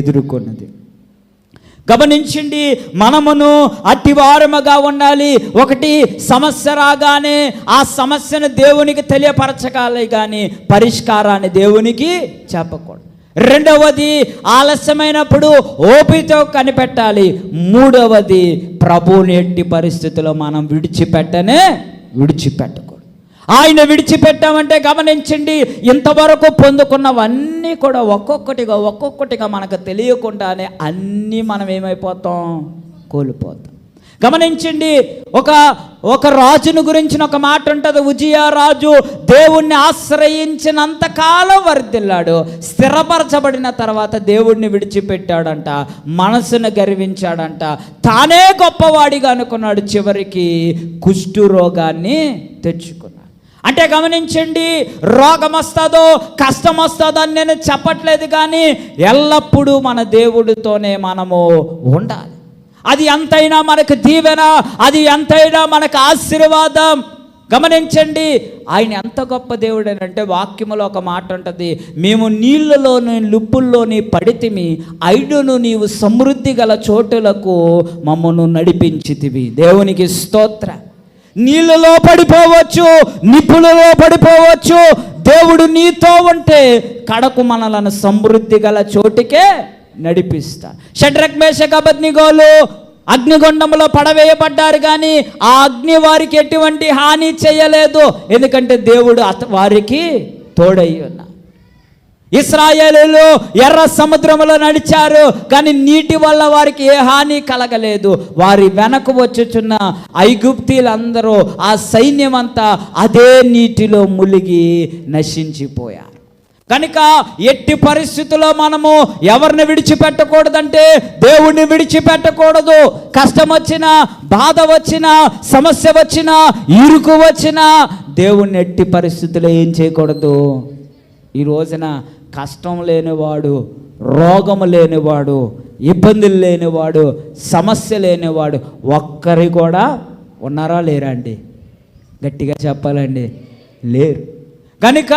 ఎదుర్కొన్నది. గమనించండి, మనమును అట్టివారముగా ఉండాలి. ఒకటి, సమస్య రాగానే ఆ సమస్యను దేవునికి తెలియపరచగాలి, కానీ పరిష్కారాన్ని దేవునికి చెప్పకూడదు. రెండవది, ఆలస్యమైనప్పుడు ఓపికతో కనిపెట్టాలి. మూడవది, ప్రభువుని ఎట్టి పరిస్థితుల్లో మనం విడిచిపెట్టకూడదు. ఆయన విడిచిపెట్టామంటే గమనించండి, ఇంతవరకు పొందుకున్నవన్నీ కూడా ఒక్కొక్కటిగా మనకు తెలియకుండానే అన్నీ మనం ఏమైపోతాం, కోల్పోతాం. గమనించండి, ఒక రాజును గురించిన ఒక మాట ఉంటుంది. ఉజియా రాజు దేవుణ్ణి ఆశ్రయించినంత కాలం వర్ధిల్లాడు. స్థిరపరచబడిన తర్వాత దేవుణ్ణి విడిచిపెట్టాడంట, మనసును గర్వించాడంట, తానే గొప్పవాడిగా అనుకున్నాడు. చివరికి కుష్టు రోగాన్ని తెచ్చుకున్నాడు. అంటే గమనించండి, రోగం వస్తుందో కష్టం వస్తుందో అని నేను చెప్పట్లేదు, కానీ ఎల్లప్పుడూ మన దేవుడితోనే మనము ఉండాలి. అది ఎంతైనా మనకు దీవెన, అది ఎంతైనా మనకు ఆశీర్వాదం. గమనించండి, ఆయన ఎంత గొప్ప దేవుడు అని అంటే, వాక్యములో ఒక మాట ఉంటుంది, మేము నీళ్ళలోని లుప్పుల్లోని పడితిమి, అయిడును నీవు సమృద్ధి గల చోటులకు మమ్మను నడిపించితివి. దేవునికి స్తోత్ర. నీళ్ళలో పడిపోవచ్చు, నిప్పులలో పడిపోవచ్చు, దేవుడు నీతో ఉంటే కడకు మనలను సమృద్ధి గల చోటుకే నడిపిస్తా. షడ్రక్ మేషక్ అబేద్నెగోలు అగ్నిగుండంలో పడవేయబడ్డారు, కానీ ఆ అగ్ని వారికి ఎటువంటి హాని చేయలేదు, ఎందుకంటే దేవుడు వారికి తోడై ఉన్నా. ఇశ్రాయేలీయులు ఎర్ర సముద్రంలో నడిచారు, కానీ నీటి వల్ల వారికి ఏ హాని కలగలేదు. వారి వెనక వచ్చుచున్న ఐగుప్తీలందరూ, ఆ సైన్యం అంతా అదే నీటిలో ములిగి నశించిపోయారు. కనుక ఎట్టి పరిస్థితుల్లో మనము ఎవరిని విడిచిపెట్టకూడదంటే దేవుణ్ణి విడిచిపెట్టకూడదు. కష్టం వచ్చినా, బాధ వచ్చినా, సమస్య వచ్చినా, ఇరుకు వచ్చినా దేవుణ్ణి ఎట్టి పరిస్థితుల్లో ఏం చేయకూడదు. ఈ రోజున కష్టం లేనివాడు, రోగము లేనివాడు, ఇబ్బందులు లేనివాడు, సమస్య లేనివాడు ఒక్కరి కూడా ఉన్నారా లేరా అండి? గట్టిగా చెప్పాలండి, లేరు. కనుక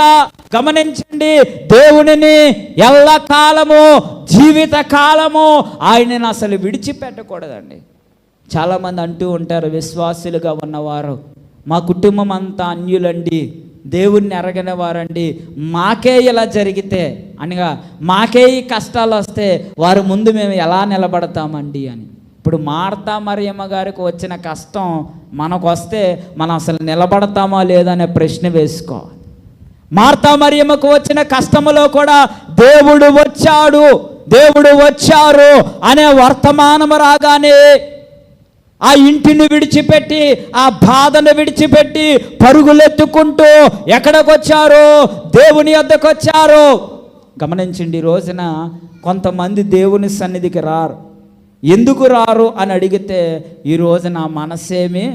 గమనించండి, దేవునిని ఎల్లకాలము, జీవిత కాలము ఆయనను అసలు విడిచిపెట్టకూడదండి. చాలామంది అంటూ ఉంటారు, విశ్వాసులుగా ఉన్నవారు, మా కుటుంబం అంతా అన్యులండి, దేవుణ్ణి ఎరగని వారండి, మాకే ఇలా జరిగితే అనగా మాకే ఈ కష్టాలు వస్తే వారి ముందు మేము ఎలా నిలబడతామండి అని. ఇప్పుడు మార్తా మరియమ్మ గారికి వచ్చిన కష్టం మనకు వస్తే మనం అసలు నిలబడతామా లేదా అనే ప్రశ్న వేసుకోవాలి. మార్తా మరియమ్మకు వచ్చిన కష్టములో కూడా దేవుడు వచ్చారు అనే వర్తమానము రాగానే ఆ ఇంటిని విడిచిపెట్టి, ఆ బాధను విడిచిపెట్టి పరుగులెత్తుకుంటూ ఎక్కడికి వచ్చారు? దేవుని వద్దకు వచ్చారు. గమనించండి, ఈ రోజున కొంతమంది దేవుని సన్నిధికి రారు. ఎందుకు రారు అని అడిగితే, ఈ రోజున మనసేమి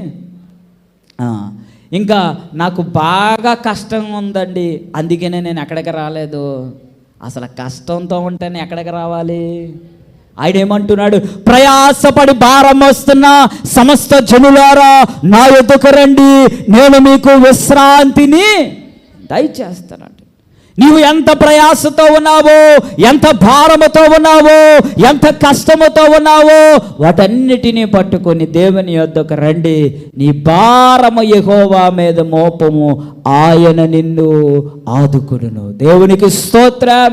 ఇంకా నాకు బాగా కష్టం ఉందండి, అందుకనే నేను ఎక్కడికి రాలేదు. అసలు కష్టంతో ఉంటేనే ఎక్కడికి రావాలి? ఆయన ఏమంటున్నాడు? ప్రయాసపడి భారం వస్తున్న సమస్త జనులారా నా యొద్దకు రండి, నేను మీకు విశ్రాంతిని దయచేస్తానంట. నీవు ఎంత ప్రయాసతో ఉన్నావో, ఎంత భారముతో ఉన్నావో, ఎంత కష్టముతో ఉన్నావో, వాటన్నిటినీ పట్టుకొని దేవుని యొద్దకు రండి. నీ భారము యెహోవా మీద మోపము, ఆయన నిన్ను ఆదుకొనును. దేవునికి స్తోత్రం.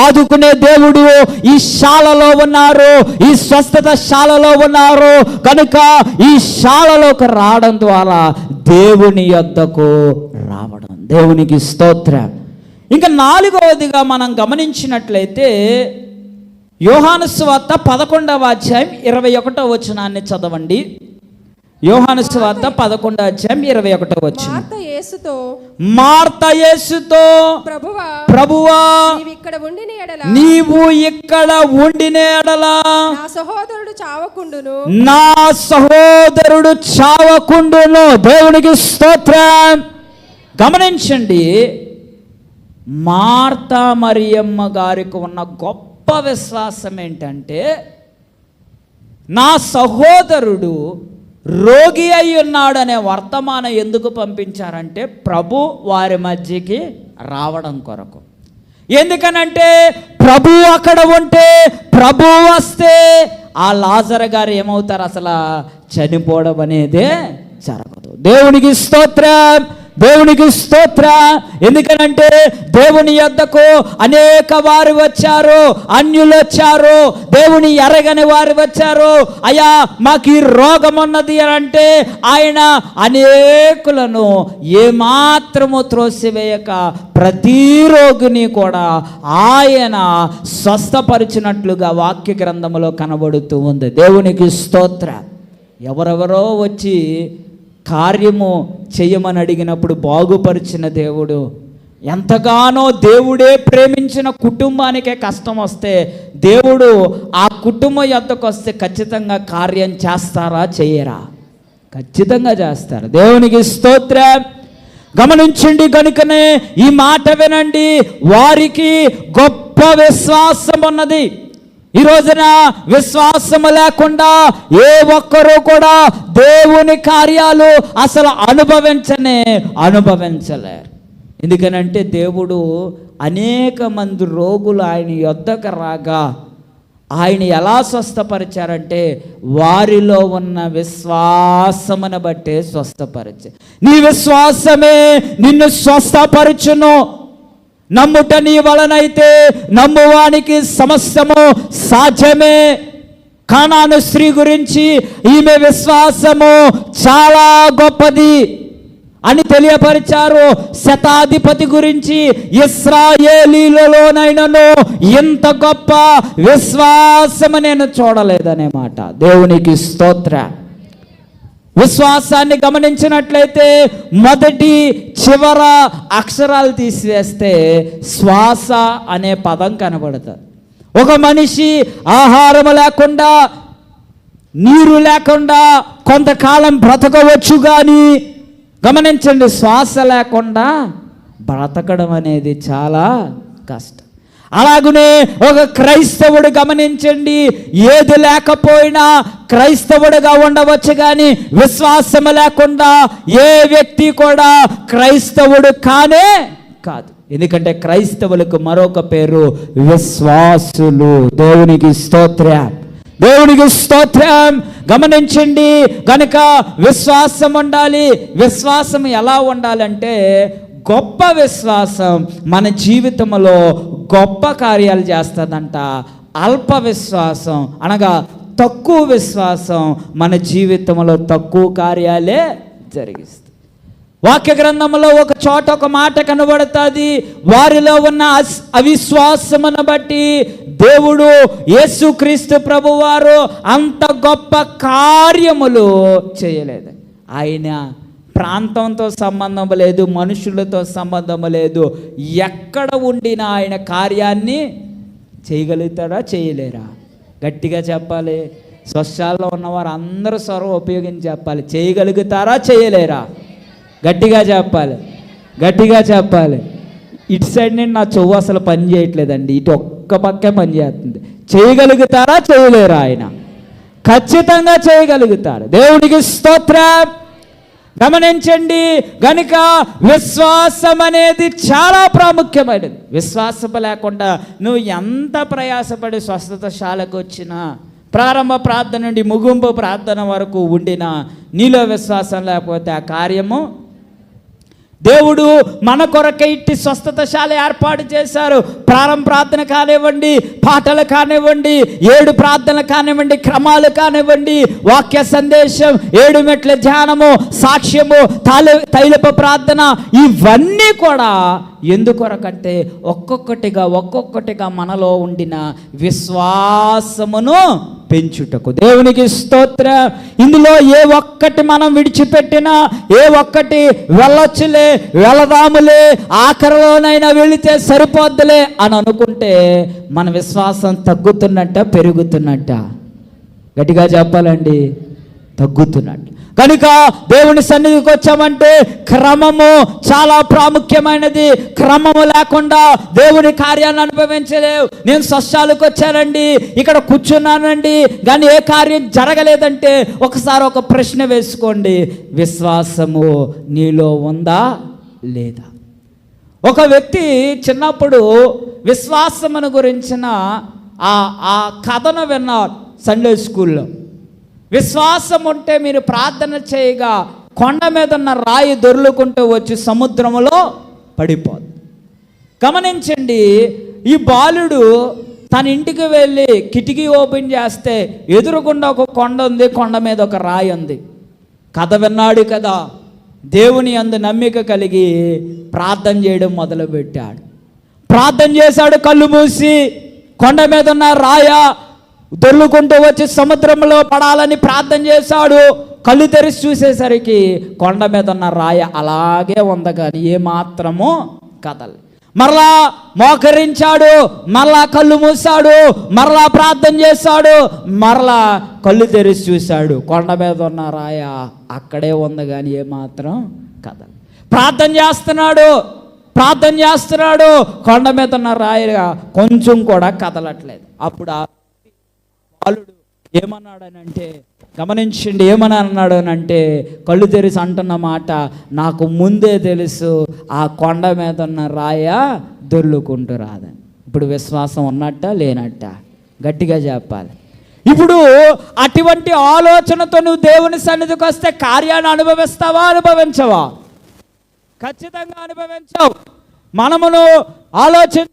ఆదుకునే దేవుడు ఈ శాలలో ఉన్నారు, ఈ స్వస్థత శాలలో ఉన్నారు కనుక ఈ శాలలోకి రావడం ద్వారా దేవుని యొద్దకు రావడం. దేవునికి స్తోత్రం. ఇంకా 4వదిగా మనం గమనించినట్లయితే యోహాను సువార్త 11వ అధ్యాయం 21వ వచనాన్ని చదవండి. యోహాను సువార్త 11వ అధ్యాయం 21వ వచనం. మార్త యేసుతో ప్రభువా నీవు ఇక్కడ ఉండిన ఎడల నా సహోదరుడు చావకుండును. దేవునికి స్తోత్రం. గమనించండి, మార్తా మరియమ్మ గారికి ఉన్న గొప్ప విశ్వాసం ఏంటంటే, నా సహోదరుడు రోగి అయి ఉన్నాడనే వర్తమానం ఎందుకు పంపించారంటే ప్రభు వారి మధ్యకి రావడం కొరకు. ఎందుకనంటే ప్రభు అక్కడ ఉంటే, ప్రభు వస్తే ఆ లాజరు గారు ఏమవుతారు? అసలు చనిపోవడం అనేదే జరగదు. దేవునికి స్తోత్రం. దేవునికి స్తోత్రం. ఎందుకనంటే దేవుని యొద్దకు అనేక వారు వచ్చారు, అన్యులు వచ్చారు, దేవుని ఎరగని వారు వచ్చారు. అయ్యా మాకు ఈ రోగం ఉన్నది అని అంటే ఆయన అనేకులను ఏమాత్రము త్రోసివేయక ప్రతి రోగిని కూడా ఆయన స్వస్థపరిచినట్లుగా వాక్య గ్రంథములో కనబడుతూ ఉంది. దేవునికి స్తోత్రం. ఎవరెవరో వచ్చి కార్యము చేయమని అడిగినప్పుడు బాగుపరిచిన దేవుడు, ఎంతగానో దేవుడే ప్రేమించిన కుటుంబానికే కష్టం వస్తే దేవుడు ఆ కుటుంబం యొద్దకు వస్తే ఖచ్చితంగా కార్యం చేస్తారా చేయరా? ఖచ్చితంగా చేస్తారు. దేవునికి స్తోత్రం. గమనించండి, కనుకనే ఈ మాట వినండి, వారికి గొప్ప విశ్వాసం ఉన్నది. ఈ రోజున విశ్వాసము లేకుండా ఏ ఒక్కరూ కూడా దేవుని కార్యాలు అసలు అనుభవించలేరు. ఎందుకనంటే దేవుడు అనేక మంది రోగులు ఆయన యొద్దకు రాగా ఆయన ఎలా స్వస్థపరిచారంటే వారిలో ఉన్న విశ్వాసమును బట్టే స్వస్థపరిచారు. నీ విశ్వాసమే నిన్ను స్వస్థపరచును. నమ్ముట నీ వలనైతే నమ్మువానికి సమస్తము సాధ్యమే. కానాను స్త్రీ గురించి ఈమె విశ్వాసము చాలా గొప్పది అని తెలియపరిచారు. శతాధిపతి గురించి ఇశ్రాయేలీలలోనైనను ఇంత గొప్ప విశ్వాసము నేను చూడలేదనే మాట. దేవునికి స్తోత్రం. విశ్వాసాన్ని గమనించినట్లయితే మొదటి చివర అక్షరాలు తీసివేస్తే శ్వాస అనే పదం కనబడుతుంది. ఒక మనిషి ఆహారం లేకుండా, నీరు లేకుండా కొంతకాలం బ్రతకవచ్చు, కానీ గమనించండి, శ్వాస లేకుండా బ్రతకడం అనేది చాలా కష్టం. అలాగనే ఒక క్రైస్తవుడు గమనించండి, ఏది లేకపోయినా క్రైస్తవుడుగా ఉండవచ్చు, కానీ విశ్వాసము లేకుండా ఏ వ్యక్తి కూడా క్రైస్తవుడు కానే కాదు. ఎందుకంటే క్రైస్తవులకు మరొక పేరు విశ్వాసులు. దేవునికి స్తోత్రం. దేవునికి స్తోత్రం. గమనించండి, కనుక విశ్వాసం ఉండాలి. విశ్వాసం ఎలా ఉండాలంటే గొప్ప విశ్వాసం మన జీవితంలో గొప్ప కార్యాలు చేస్తుందంట. అల్ప విశ్వాసం అనగా తక్కువ విశ్వాసం మన జీవితంలో తక్కువ కార్యాలే జరిగిస్తుంది. వాక్య గ్రంథంలో ఒక చోట ఒక మాట కనబడుతుంది, వారిలో ఉన్న అవిశ్వాసమును బట్టి దేవుడు యేసుక్రీస్తు ప్రభువారు అంత గొప్ప కార్యములు చేయలేదు. ఆయన ప్రాంతంతో సంబంధం లేదు, మనుషులతో సంబంధం లేదు, ఎక్కడ ఉండినా ఆయన కార్యాన్ని చేయగలుగుతారా చేయలేరా? గట్టిగా చెప్పాలి. స్వస్థాల్లో ఉన్నవారు అందరూ స్వరం ఉపయోగించి చెప్పాలి. చేయగలుగుతారా చేయలేరా? గట్టిగా చెప్పాలి, గట్టిగా చెప్పాలి. ఇటు సైడ్ నుండి నా చెవు అసలు పని చేయట్లేదండి, ఇటు ఒక్క పక్కే పని చేస్తుంది. చేయగలుగుతారా చేయలేరా? ఆయన ఖచ్చితంగా చేయగలుగుతారు. దేవునికి స్తోత్రం. గమనించండి, గనుక విశ్వాసం అనేది చాలా ప్రాముఖ్యమైనది. విశ్వాసం లేకుండా నువ్వు ఎంత ప్రయాసపడి స్వస్థతశాలకు వచ్చినా, ప్రారంభ ప్రార్థన నుండి ముగింపు ప్రార్థన వరకు ఉండినా, నీలో విశ్వాసం లేకపోతే ఆ కార్యము, దేవుడు మన కొరకే ఇట్టి స్వస్థతశాల ఏర్పాటు చేశారు. ప్రారంభ ప్రార్థన కానివ్వండి, పాటలు కానివ్వండి, 7 ప్రార్థనలు కానివ్వండి, క్రమాలు కానివ్వండి, వాక్య సందేశం, 7 మెట్ల ధ్యానము, సాక్ష్యము, తైలపు ప్రార్థన, ఇవన్నీ కూడా ఎందుకొరకంటే ఒక్కొక్కటిగా మనలో ఉండిన విశ్వాసమును పెంచుటకు. దేవునికి స్తోత్రం. ఇందులో ఏ ఒక్కటి మనం విడిచిపెట్టినా, ఏ ఒక్కటి వెళ్ళొచ్చులే, వెళదాములే, ఆఖరిలోనైనా వెళితే సరిపోద్దులే అని అనుకుంటే మన విశ్వాసం తగ్గుతున్నట్ట పెరుగుతున్నట్ట? గట్టిగా చెప్పాలండి, తగ్గుతున్నట్టు. కనుక దేవుని సన్నిధికి వచ్చామంటే క్రమము చాలా ప్రాముఖ్యమైనది. క్రమము లేకుండా దేవుని కార్యాన్ని అనుభవించలేవు. నేను స్వస్థాలకు వచ్చానండి, ఇక్కడ కూర్చున్నానండి, కానీ ఏ కార్యం జరగలేదంటే ఒకసారి ఒక ప్రశ్న వేసుకోండి, విశ్వాసము నీలో ఉందా లేదా? ఒక వ్యక్తి చిన్నప్పుడు విశ్వాసమును గురించిన ఆ కథను విన్నారు సండే స్కూల్లో. విశ్వాసం ఉంటే మీరు ప్రార్థన చేయగా కొండ మీద ఉన్న రాయి దొర్లుకుంటూ వచ్చి సముద్రములో పడిపోదు. గమనించండి, ఈ బాలుడు తన ఇంటికి వెళ్ళి కిటికీ ఓపెన్ చేస్తే ఎదురుగుండా ఒక కొండ ఉంది, కొండ మీద ఒక రాయి ఉంది. కథ విన్నాడు కదా, దేవుని యందు నమ్మిక కలిగి ప్రార్థన చేయడం మొదలుపెట్టాడు. ప్రార్థన చేశాడు కళ్ళు మూసి. కొండ మీద ఉన్న రాయ దొర్లుకుంటూ వచ్చి సముద్రంలో పడాలని ప్రార్థన చేశాడు. కళ్ళు తెరిచి చూసేసరికి కొండ మీద ఉన్న రాయ అలాగే ఉంది, కానీ ఏమాత్రము కదలి. మరలా మోకరించాడు, మరలా కళ్ళు మూసాడు, మరలా ప్రార్థన చేశాడు, మరలా కళ్ళు తెరిచి చూశాడు, కొండ మీద ఉన్న రాయ అక్కడే ఉంది, కానీ ఏమాత్రం కదలి. ప్రార్థన చేస్తున్నాడు, కొండ మీద ఉన్న రాయగా కొంచెం కూడా కదలట్లేదు. అప్పుడు బాలుడు ఏమన్నాడనంటే, గమనించండి, ఏమన్నాడనంటే, కళ్ళు తెరిచి అంటున్న మాట, నాకు ముందే తెలుసు ఆ కొండ మీద ఉన్న రాయ దొర్లుకుంటూ రాదని. ఇప్పుడు విశ్వాసం ఉన్నట్ట లేనట్ట? గట్టిగా చెప్పాలి. ఇప్పుడు అటువంటి ఆలోచనతో నువ్వు దేవుని సన్నిధికి వస్తే కార్యాన్ని అనుభవిస్తావా, అనుభవించవా? ఖచ్చితంగా అనుభవించావు. మనమును ఆలోచించండి,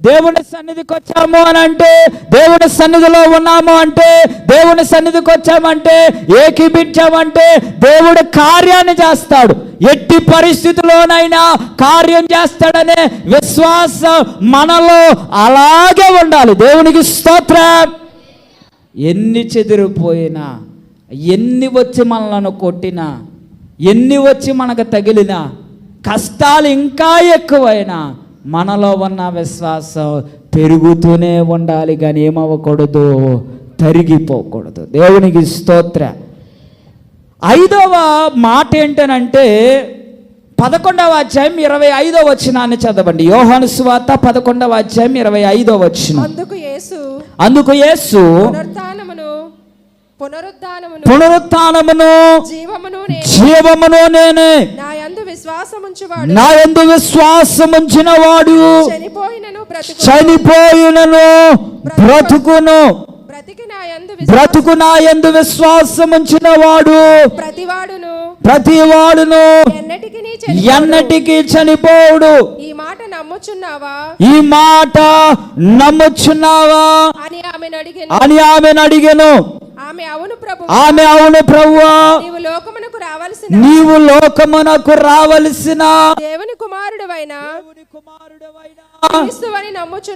దేవుని సన్నిధికి వచ్చాము అని అంటే, దేవుని సన్నిధిలో ఉన్నాము అంటే, దేవుని సన్నిధికి వచ్చామంటే, ఏకీపించామంటే దేవుడు కార్యాన్ని చేస్తాడు. ఎట్టి పరిస్థితుల్లోనైనా కార్యం చేస్తాడనే విశ్వాసం మనలో అలాగే ఉండాలి. దేవునికి స్తోత్రం. ఎన్ని చెదిరిపోయినా, ఎన్ని వచ్చి మనలను కొట్టినా, ఎన్ని వచ్చి మనకు తగిలినా, కష్టాలు ఇంకా ఎక్కువైనా మనలో ఉన్న విశ్వాసం పెరుగుతూనే ఉండాలి, కానీ ఏమవ్వకూడదు, తరిగిపోకూడదు. దేవునికి స్తోత్రం. 5వ మాట ఏంటనంటే 11వ అధ్యాయం 25వ వచనాన్ని చదవండి. యోహాను సువార్త 11వ అధ్యాయం 25వ వచనం. అందుకు యేసు పునరుత్థానమును జీవమును నేనే, నా యందు విశ్వాసముంచిన వాడు చనిపోయినను బ్రతుకును, బ్రతుకు నా యందు విశ్వాసముంచిన వాడు ప్రతివాడును ఎన్నటికీ చనిపోవుడు. ఈ మాట నమ్ముచున్నావా అని ఆమెను అడిగెను. ఆమె అవును ప్రభువా, నీవు లోకమునకు రావలసిన దేవుని కుమారుడవైన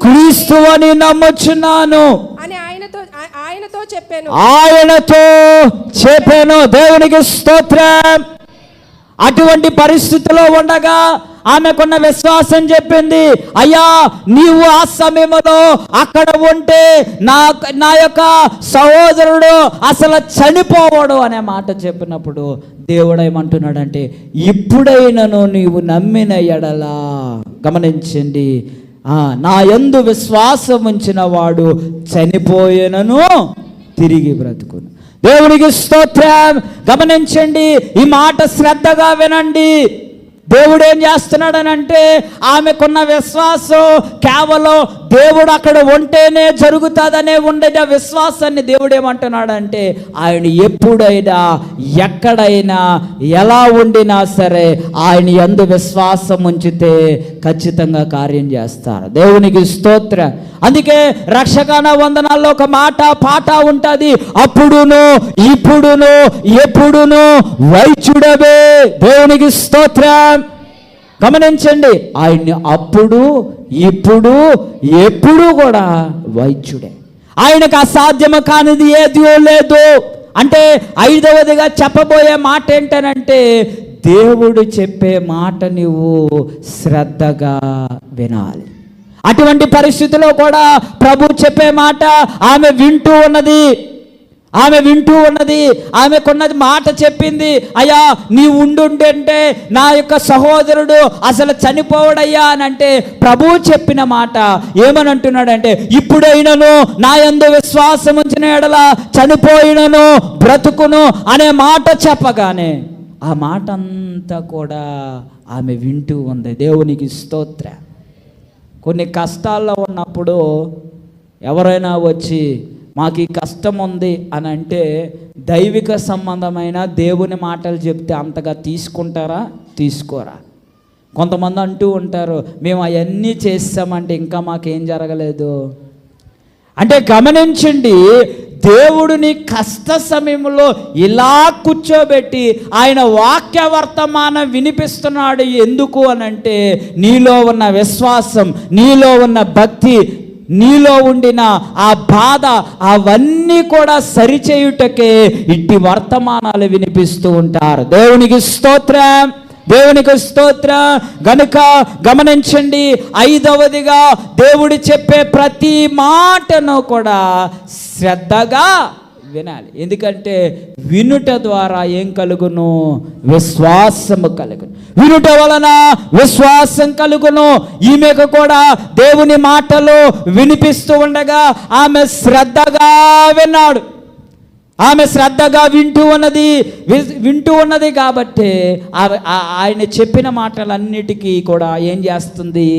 క్రీస్తువని నమ్ముచున్నాను అని ఆయనతో చెప్పాను. దేవునికి స్తోత్రం. అటువంటి పరిస్థితిలో ఉండగా ఆమెకున్న విశ్వాసం చెప్పింది, అయ్యా నీవు ఆ సమయంలో అక్కడ ఉంటే నా యొక్క సహోదరుడు అసలు చనిపోవడు అనే మాట చెప్పినప్పుడు దేవుడు ఏమంటున్నాడంటే, ఇప్పుడైనను నీవు నమ్మిన ఎడలా, గమనించండి, నా యందు విశ్వాసం ఉంచిన వాడు చనిపోయినను తిరిగి బ్రతుకును. దేవునికి స్తోత్రం. గమనించండి, ఈ మాట శ్రద్ధగా వినండి. దేవుడు ఏం చేస్తున్నాడనంటే, ఆమెకున్న విశ్వాసం కేవలం దేవుడు అక్కడ ఉంటేనే జరుగుతుందనే ఉండే విశ్వాసాన్ని దేవుడు ఏమంటున్నాడంటే, ఆయన ఎప్పుడైనా ఎక్కడైనా ఎలా ఉండినా సరే ఆయన యందు విశ్వాసం ఉంచితే ఖచ్చితంగా కార్యం చేస్తారు. దేవునికి స్తోత్రం. అందుకే రక్షకాన వందనాల్లో ఒక మాట పాట ఉంటుంది, అప్పుడును ఇప్పుడును ఎప్పుడును వైద్యుడవే. దేవునికి స్తోత్రం. గమనించండి, ఆయన్ని అప్పుడు ఇప్పుడు ఎప్పుడు కూడా వైద్యుడే. ఆయనకు అసాధ్యము కానిది ఏది లేదు. అంటే ఐదవదిగా చెప్పబోయే మాట ఏంటనంటే, దేవుడు చెప్పే మాట నువ్వు శ్రద్ధగా వినాలి. అటువంటి పరిస్థితిలో కూడా ప్రభు చెప్పే మాట ఆమె వింటూ ఉన్నది. ఆమెకున్నది మాట చెప్పింది, అయ్యా నీ ఉండుంటే నా యొక్క సహోదరుడు అసలు చనిపోవడయ్యా అని అంటే, ప్రభు చెప్పిన మాట ఏమని అంటున్నాడంటే, ఇప్పుడైనను నా యందు విశ్వాసం ఉంచిన ఎడల చనిపోయినను బ్రతుకును అనే మాట చెప్పగానే ఆ మాట అంతా కూడా ఆమె వింటూ ఉంది. దేవునికి స్తోత్రం. కొన్ని కష్టాల్లో ఉన్నప్పుడు ఎవరైనా వచ్చి మాకు ఈ కష్టం ఉంది అని అంటే, దైవిక సంబంధమైన దేవుని మాటలు చెప్తే అంతగా తీసుకుంటారా? తీసుకోరా. కొంతమంది అంటూ ఉంటారు, మేము అవన్నీ చేస్తామంటే ఇంకా మాకేం జరగలేదు అంటే. గమనించండి, దేవుడిని కష్ట సమయంలో ఇలా కూర్చోబెట్టి ఆయన వాక్య వర్తమానం వినిపిస్తున్నాడు. ఎందుకు అనంటే, నీలో ఉన్న విశ్వాసం, నీలో ఉన్న భక్తి, నీలో ఉండిన ఆ బాధ అవన్నీ కూడా సరిచేయుటకే ఇట్టి వర్తమానాలు వినిపిస్తూ ఉంటారు. దేవునికి స్తోత్రం. గనుక గమనించండి, ఐదవదిగా దేవుడు చెప్పే ప్రతి మాటను కూడా శ్రద్ధగా వినాలి. ఎందుకంటే వినుట ద్వారా ఏం కలుగును? విశ్వాసము కలుగును. వినుట వలన విశ్వాసం కలుగును. ఈమెకు కూడా దేవుని మాటలు వినిపిస్తూ ఉండగా ఆమె శ్రద్ధగా విన్నాడు. ఆమె శ్రద్ధగా వింటూ ఉన్నది కాబట్టి ఆయన చెప్పిన మాటలన్నిటికీ కూడా ఏం చేస్తుంది?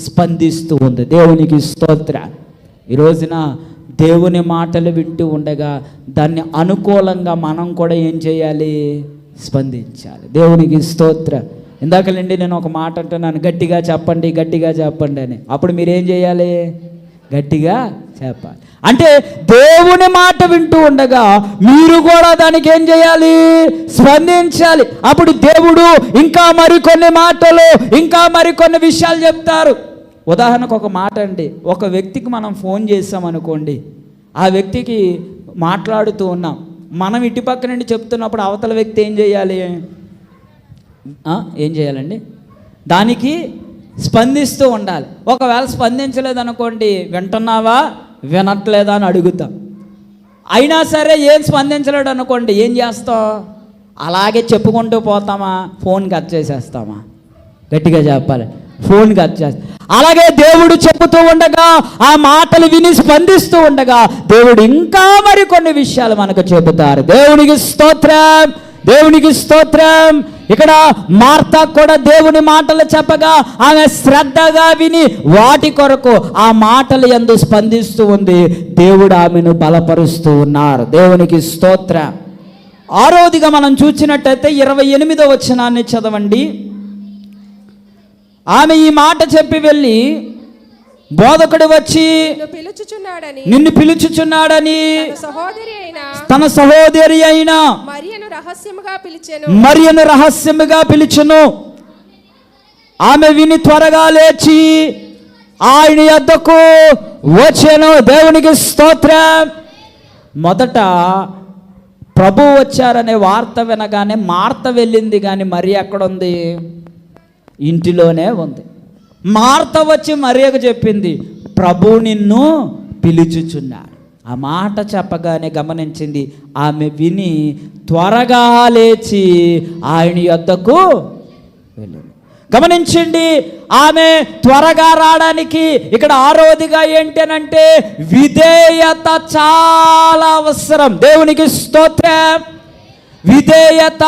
స్పందిస్తూ ఉంది. దేవునికి స్తోత్రం. ఈ రోజున దేవుని మాటలు వింటూ ఉండగా దాన్ని అనుకూలంగా మనం కూడా ఏం చేయాలి? స్పందించాలి. దేవునికి స్తోత్రం. ఇందాకలండి నేను ఒక మాట అంటున్నాను, గట్టిగా చెప్పండి అని. అప్పుడు మీరేం చేయాలి? గట్టిగా చెప్పాలి. అంటే దేవుని మాట వింటూ ఉండగా మీరు కూడా దానికి ఏం చేయాలి? స్పందించాలి. అప్పుడు దేవుడు ఇంకా మరికొన్ని మాటలు, ఇంకా మరికొన్ని విషయాలు చెప్తారు. ఉదాహరణకు ఒక మాట అండి, ఒక వ్యక్తికి మనం ఫోన్ చేసామనుకోండి, ఆ వ్యక్తికి మాట్లాడుతూ ఉన్నాం, మనం ఇటు పక్క నుండి చెప్తున్నప్పుడు అవతల వ్యక్తి ఏం చేయాలి? ఏం చేయాలండి? దానికి స్పందిస్తూ ఉండాలి. ఒకవేళ స్పందించలేదనుకోండి, వింటున్నావా వినట్లేదా అని అడుగుతాం. అయినా సరే ఏం స్పందించలేడు అనుకోండి, ఏం చేస్తాం? అలాగే చెప్పుకుంటూ పోతామా? Phone cut చేసేస్తామా? గట్టిగా చెప్పాలి, ఫోన్ కట్ చేస్తాం. అలాగే దేవుడు చెబుతూ ఉండగా, ఆ మాటలు విని స్పందిస్తూ ఉండగా దేవుడు ఇంకా మరికొన్ని విషయాలు మనకు చెబుతారు. దేవునికి స్తోత్రం. ఇక్కడ మార్తా కూడా దేవుని మాటలు చెప్పగా ఆమె శ్రద్ధగా విని వాటి కొరకు ఆ మాటలు యందు స్పందిస్తూ ఉంది. దేవుడు ఆమెను బలపరుస్తూ ఉన్నారు. దేవునికి స్తోత్రం. ఆరోదిగా మనం చూసినట్టయితే 28వ వచనాన్ని చదవండి. ఆమె ఈ మాట చెప్పి వెళ్ళి, బోధకుడు వచ్చి నిన్ను పిలుచుచున్నాడని తన సహోదరి అయిన మరియను రహస్యముగా పిలిచెను. ఆమె విని త్వరగా లేచి ఆయన యొద్దకు వచ్చెను. దేవునికి స్తోత్రం. మొదట ప్రభు వచ్చారనే వార్త వినగానే మార్త వెళ్ళింది, కానీ మరి ఎక్కడుంది? ఇంటిలోనే ఉంది. మార్త వచ్చి మరియకు చెప్పింది, ప్రభు నిన్ను పిలుచుచున్నాడు. ఆ మాట చెప్పగానే గమనించింది, ఆమె విని త్వరగా లేచి ఆయన యొద్దకు వెళ్ళింది. గమనించండి, ఆమె త్వరగా రావడానికి ఇక్కడ ఆరోదిగా ఏంటనంటే విధేయత చాలా అవసరం. దేవునికి స్తోత్రం. విధేయత,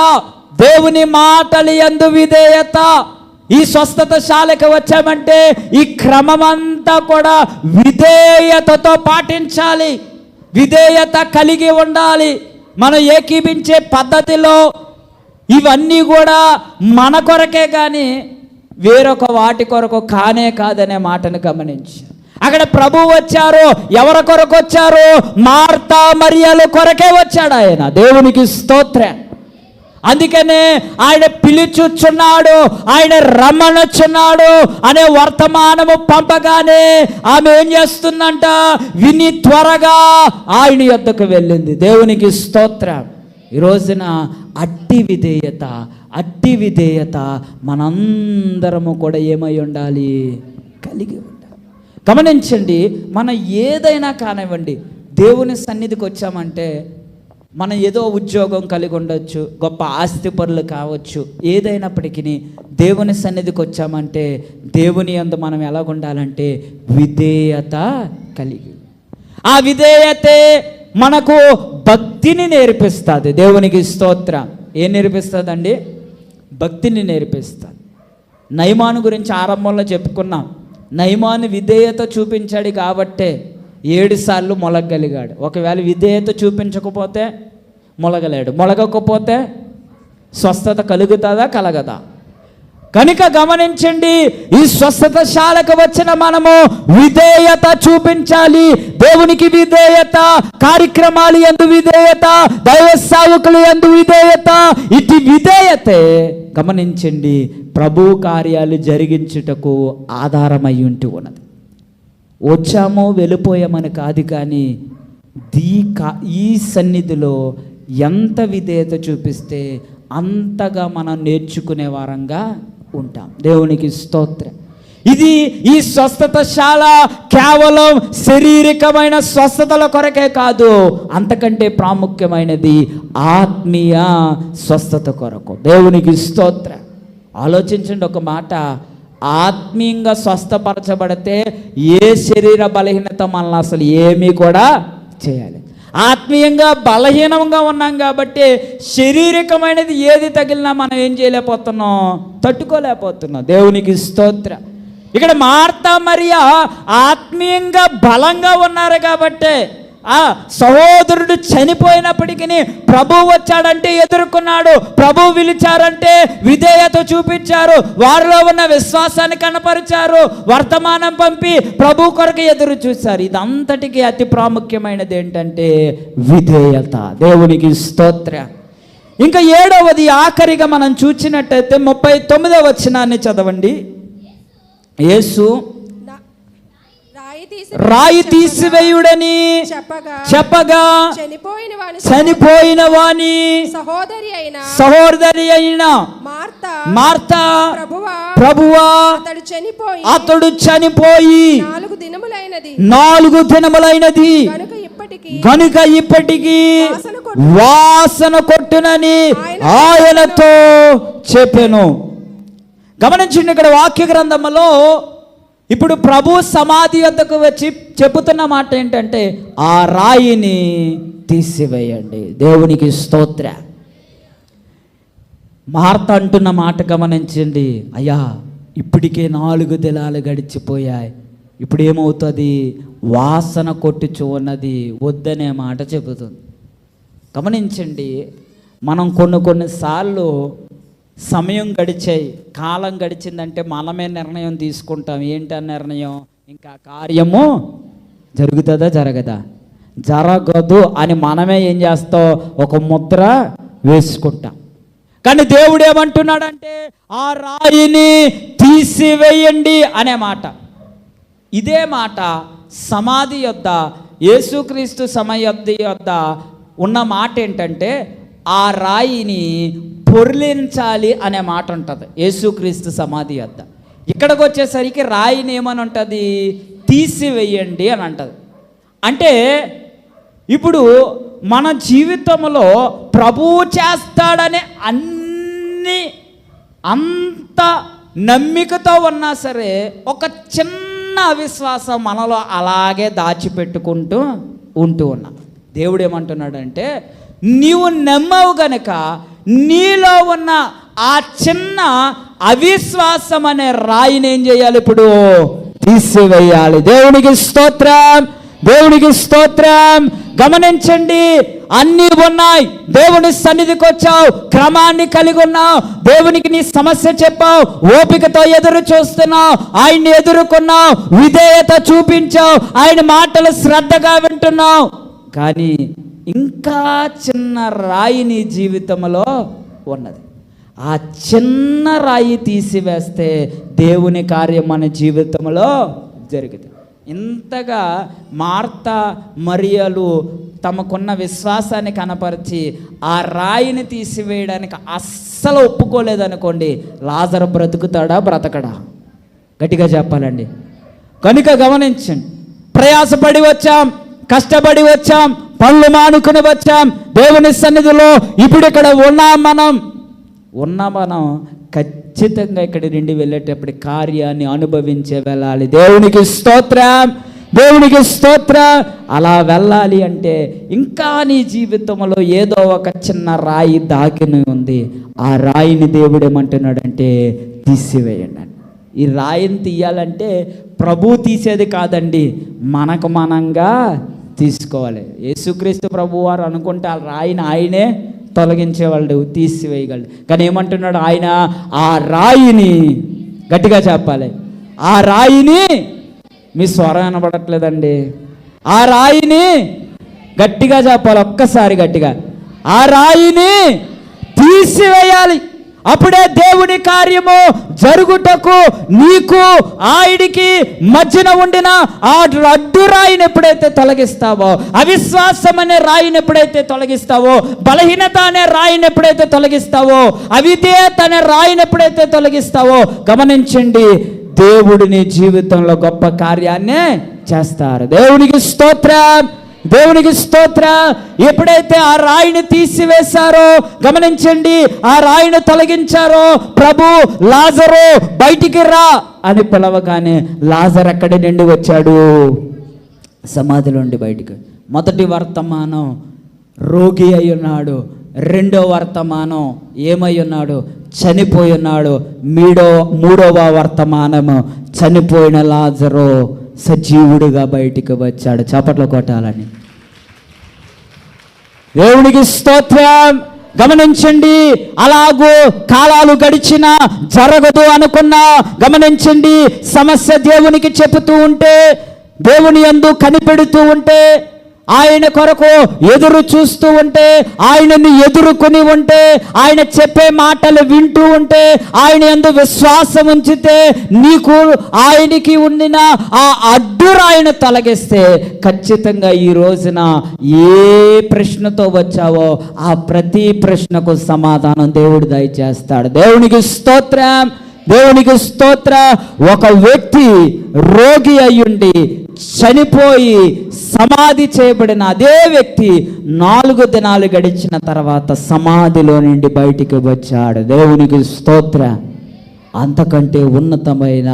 దేవుని మాటలు యందు విధేయత. ఈ స్వస్థత శాలకు వచ్చామంటే ఈ క్రమమంతా కూడా విధేయతతో పాటించాలి, విధేయత కలిగి ఉండాలి. మనం ఏకీభించే పద్ధతిలో ఇవన్నీ కూడా మన కొరకే కానీ వేరొక వాటి కొరకు కానే కాదనే మాటను గమనించి అక్కడ ప్రభు వచ్చారు. ఎవరి కొరకు వచ్చారు? మార్తా మరియల కొరకే వచ్చాడు ఆయన. దేవునికి స్తోత్రం. అందుకనే ఆయన పిలుచుచున్నాడు, ఆయన రమ్మనొచ్చున్నాడు అనే వర్తమానము పంపగానే ఆమె ఏం చేస్తుందంట? విని త్వరగా ఆయన యొద్దకు వెళ్ళింది. దేవునికి స్తోత్రం. ఈ రోజున అట్టి విధేయత మనందరము కూడా ఏమై ఉండాలి? కలిగి ఉండాలి. గమనించండి, మనం ఏదైనా కానివ్వండి, దేవుని సన్నిధికి వచ్చామంటే మనం ఏదో ఉద్యోగం కలిగి ఉండొచ్చు, గొప్ప ఆస్తిపరులు కావచ్చు, ఏదైనప్పటికీ దేవుని సన్నిధికి వచ్చామంటే దేవుని యందు మనం ఎలాగుండాలంటే విధేయత కలిగి. ఆ విధేయతే మనకు భక్తిని నేర్పిస్తుంది. దేవునికి స్తోత్రం. ఏం నేర్పిస్తుందండి? భక్తిని నేర్పిస్తుంది. నయమాను గురించి ఆరంభంలో చెప్పుకున్నాం. నయమాను విధేయత చూపించాడు కాబట్టే 7 సార్లు మొలగలిగాడు. ఒకవేళ విధేయత చూపించకపోతే మొలగలేడు. మొలగకపోతే స్వస్థత కలుగుతుందా? కలగదా? కనుక గమనించండి, ఈ స్వస్థత శాలకు వచ్చిన మనము విధేయత చూపించాలి. దేవునికి విధేయత, కార్యక్రమాలు యందు విధేయత, దైవ సేవకులు యందు విధేయత. ఇటు విధేయతే గమనించండి ప్రభు కార్యాలు జరిగించుటకు ఆధారమై ఉంటూ ఉన్నది. వచ్చామో వెళ్ళిపోయామని కాదు, కానీ ఈ సన్నిధిలో ఎంత విధేయత చూపిస్తే అంతగా మనం నేర్చుకునే వారంగా ఉంటాం. దేవునికి స్తోత్రం. ఇది ఈ స్వస్థత శాల కేవలం శారీరకమైన స్వస్థతల కొరకే కాదు, అంతకంటే ప్రాముఖ్యమైనది ఆత్మీయ స్వస్థత కొరకు. దేవునికి స్తోత్రం. ఆలోచించండి ఒక మాట, ఆత్మీయంగా స్వస్థపరచబడితే ఏ శరీర బలహీనత మనల్ని అసలు ఏమీ కూడా చేయాలి. ఆత్మీయంగా బలహీనంగా ఉన్నాం కాబట్టి శారీరకమైనది ఏది తగిలినా మనం ఏం చేయలేకపోతున్నాం? తట్టుకోలేకపోతున్నాం. దేవునికి స్తోత్రం. ఇక్కడ మార్తా మరియా ఆత్మీయంగా బలంగా ఉన్నారు కాబట్టి ఆ సహోదరుడు చనిపోయినప్పటికీ ప్రభు వచ్చాడంటే ఎదుర్కొన్నాడు, ప్రభు పిలిచారంటే విధేయత చూపించారు, వారిలో ఉన్న విశ్వాసాన్ని కనపరిచారు, వర్తమానం పంపి ప్రభు కొరకు ఎదురు చూశారు. ఇదంతటికీ అతి ప్రాముఖ్యమైనది ఏంటంటే విధేయత. దేవునికి స్తోత్రం. ఇంకా 7వది ఆఖరిగా మనం చూసినట్టయితే 39వ వచనాన్ని చదవండి. యేసు రాయి తీసివేయుడని చెప్పగా చనిపోయిన వాని సహోదరి అయిన మార్తా ప్రభువా అతడు చనిపోయి 4 దినములైనది కనుక ఇప్పటికీ వాసన కొట్టునని ఆయనతో చెప్పెను. గమనించండి, ఇక్కడ వాక్య గ్రంథములో ఇప్పుడు ప్రభు సమాధి వద్దకు వచ్చి చెబుతున్న మాట ఏంటంటే ఆ రాయిని తీసివేయండి. దేవునికి స్తోత్ర. మార్త అంటున్న మాట గమనించండి, అయ్యా ఇప్పటికే 4 దినాలు గడిచిపోయాయి, ఇప్పుడు ఏమవుతుంది? వాసన కొట్టుచు ఉన్నది, వద్దనే మాట చెబుతుంది. గమనించండి, మనం కొన్నిసార్లు సమయం గడిచాయి, కాలం గడిచిందంటే మనమే నిర్ణయం తీసుకుంటాం. ఏంటి నిర్ణయం? ఇంకా కార్యము జరుగుతుందా జరగదా? జరగదు అని మనమే ఏం చేస్తాం? ఒక ముద్ర వేసుకుంటాం. కానీ దేవుడు ఏమంటున్నాడంటే ఆ రాయిని తీసివేయండి అనే మాట. ఇదే మాట సమాధి యొద్ద, యేసుక్రీస్తు సమాధి యొద్ద ఉన్న మాట ఏంటంటే ఆ రాయిని పొర్లించాలి అనే మాట ఉంటుంది యేసుక్రీస్తు సమాధి వద్ద. ఇక్కడికి వచ్చేసరికి రాయిని ఏమని ఉంటుంది? తీసివేయండి అని అంటుంది. అంటే ఇప్పుడు మన జీవితంలో ప్రభువు చేస్తాడనే అంత నమ్మికతో ఉన్నా సరే ఒక చిన్న అవిశ్వాసం మనలో అలాగే దాచిపెట్టుకుంటూ ఉన్నాం. దేవుడు ఏమంటున్నాడంటే, నీవు నమ్మవు గనక నీలో ఉన్న ఆ చిన్న అవిశ్వాసం అనే రాయిని ఏం చేయాలి? ఇప్పుడు తీసివేయాలి. దేవునికి స్తోత్రం, దేవునికి స్తోత్రం. గమనించండి, అన్నీ ఉన్నాయి. దేవుని సన్నిధికి వచ్చావు, క్రమాన్ని కలిగి ఉన్నావు, దేవునికి నీ సమస్య చెప్పావు, ఓపికతో ఎదురు చూస్తున్నావు, ఆయన్ని ఎదుర్కొన్నావు, విధేయత చూపించావు, ఆయన మాటలు శ్రద్ధగా వింటున్నావు. కానీ ఇంకా చిన్న రాయి నీ జీవితంలో ఉన్నది. ఆ చిన్న రాయి తీసివేస్తే దేవుని కార్యం మన జీవితంలో జరుగుతుంది. ఇంతగా మార్తా మరియలు తమకున్న విశ్వాసాన్ని కనపరిచి ఆ రాయిని తీసివేయడానికి అస్సలు ఒప్పుకోలేదనుకోండి, లాజరు బ్రతుకుతాడా బ్రతకడా? గట్టిగా చెప్పాలండి. కనుక గమనించండి, ప్రయాసపడి వచ్చాం, కష్టపడి వచ్చాం, పనులు మానుకుని వచ్చాం దేవుని సన్నిధిలో. ఇప్పుడు ఇక్కడ ఉన్న మనం ఖచ్చితంగా ఇక్కడి నుండి వెళ్ళేటప్పుడు కార్యాన్ని అనుభవించే వెళ్ళాలి. దేవునికి స్తోత్రం, దేవునికి స్తోత్రం. అలా వెళ్ళాలి అంటే ఇంకా నీ జీవితంలో ఏదో ఒక చిన్న రాయి దాగిని ఉంది. ఆ రాయిని దేవుడు ఏమంటున్నాడంటే తీసివేయండి. ఈ రాయిని తీయాలంటే ప్రభు తీసేది కాదండి, మనకు మనంగా తీసుకోవాలి. యేసుక్రీస్తు ప్రభు వారు అనుకుంటే ఆ రాయిని ఆయనే తొలగించేవాళ్ళు, తీసివేయగలడు. కానీ ఏమంటున్నాడు ఆయన? ఆ రాయిని, గట్టిగా చెప్పాలి, ఆ రాయిని, మీ స్వరం వినబడట్లేదండి, ఆ రాయిని గట్టిగా చెప్పాలి, ఒక్కసారి గట్టిగా, ఆ రాయిని తీసివేయాలి. అప్పుడే దేవుని కార్యము జరుగుటకు నీకు ఆయనకి మధ్యన ఉండిన ఆ అడ్డు రాయిని ఎప్పుడైతే తొలగిస్తావో, అవిశ్వాసం అనే రాయిని ఎప్పుడైతే తొలగిస్తావో, బలహీనత అనే రాయిని ఎప్పుడైతే తొలగిస్తావో, అవిధేయత అనే రాయిని ఎప్పుడైతే తొలగిస్తావో, గమనించండి, దేవుడు నీ జీవితంలో గొప్ప కార్యాన్నే చేస్తారు. దేవునికి స్తోత్రం, దేవునికి స్తోత్రం. ఎప్పుడైతే ఆ రాయిని తీసివేశారో, గమనించండి, ఆ రాయిని తొలగించారో, ప్రభు లాజరు బయటికి రా అని పిలవగానే లాజరు ఎక్కడి నుండి వచ్చాడు? సమాధిలో నుండి బయటికి. మొదటి వర్తమానం రోగి అయి ఉన్నాడు, రెండో వర్తమానం ఏమై ఉన్నాడు? చనిపోయి ఉన్నాడు. మూడవ వర్తమానము చనిపోయిన లాజరు సజీవుడిగా బయటికి వచ్చాడు. చప్పట్లు కొట్టాలని. దేవునికి స్తోత్రం. గమనించండి, అలాగూ కాలాలు గడిచినా జరగదు అనుకున్నా, గమనించండి, సమస్య దేవునికి చెబుతూ ఉంటే, దేవుని యందు కనిపెడుతూ ఉంటే, ఆయన కొరకు ఎదురు చూస్తూ ఉంటే, ఆయనని ఎదుర్కొని ఉంటే, ఆయన చెప్పే మాటలు వింటూ ఉంటే, ఆయన యందు విశ్వాసం ఉంచితే, నీకు ఆయనకి ఉండిన ఆ అడ్డురాయిని తొలగిస్తే ఖచ్చితంగా ఈ రోజున ఏ ప్రశ్నతో వచ్చావో ఆ ప్రతి ప్రశ్నకు సమాధానం దేవుడు దయచేస్తాడు. దేవునికి స్తోత్రం, దేవునికి స్తోత్ర. ఒక వ్యక్తి రోగి అయ్యుండి చనిపోయి సమాధి చేయబడిన అదే వ్యక్తి 4 దినాలు గడిచిన తర్వాత సమాధిలో నుండి బయటికి వచ్చాడు. దేవునికి స్తోత్ర. అంతకంటే ఉన్నతమైన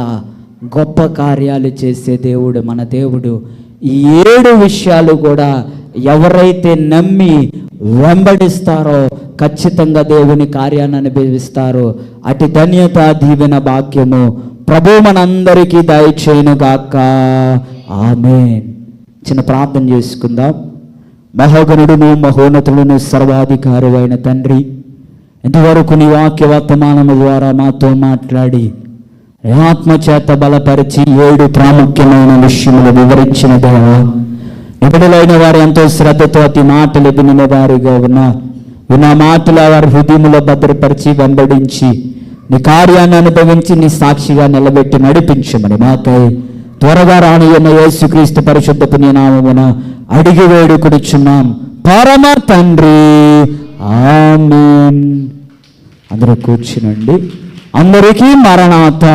గొప్ప కార్యాలు చేసే దేవుడు మన దేవుడు. ఈ 7 విషయాలు కూడా ఎవరైతే నమ్మి వెంబడిస్తారో ఖచ్చితంగా దేవుని కార్యాన్ని అనుభవిస్తారో. అటు ధన్యత, దీవెన, భాగ్యము ప్రభు మనందరికీ దయచేయునుగాక. ఆమేన్. చిన్న ప్రార్థన చేసుకుందాం. మహోగణుడును మహోన్నతుడును సర్వాధికారి అయిన తండ్రి, ఇంతవరకు నీ వాక్య వర్తమానము ద్వారా మాతో మాట్లాడి ఆత్మచేత బలపరిచి 7 ప్రాముఖ్యమైన విషయములు వివరించిన దేవా, ఎప్పుడైనా వారు ఎంతో శ్రద్ధతో అతి మాటలు వినిన వారిగా ఉన్నారు. విన్న మాటలు వారి హృదయంలో భద్రపరిచి వెంబడించి నీ కార్యాన్ని అనుభవించి నీ సాక్షిగా నిలబెట్టి నడిపించమని మాకై త్వరగా రానియున్న యేసుక్రీస్తు పరిశుద్ధ పుణ్యనామమున అడిగి వేడుకొనుచున్నాం పరమ తండ్రి. ఆమేన్. అందరూ కూర్చునండి. అందరికీ మరణాత.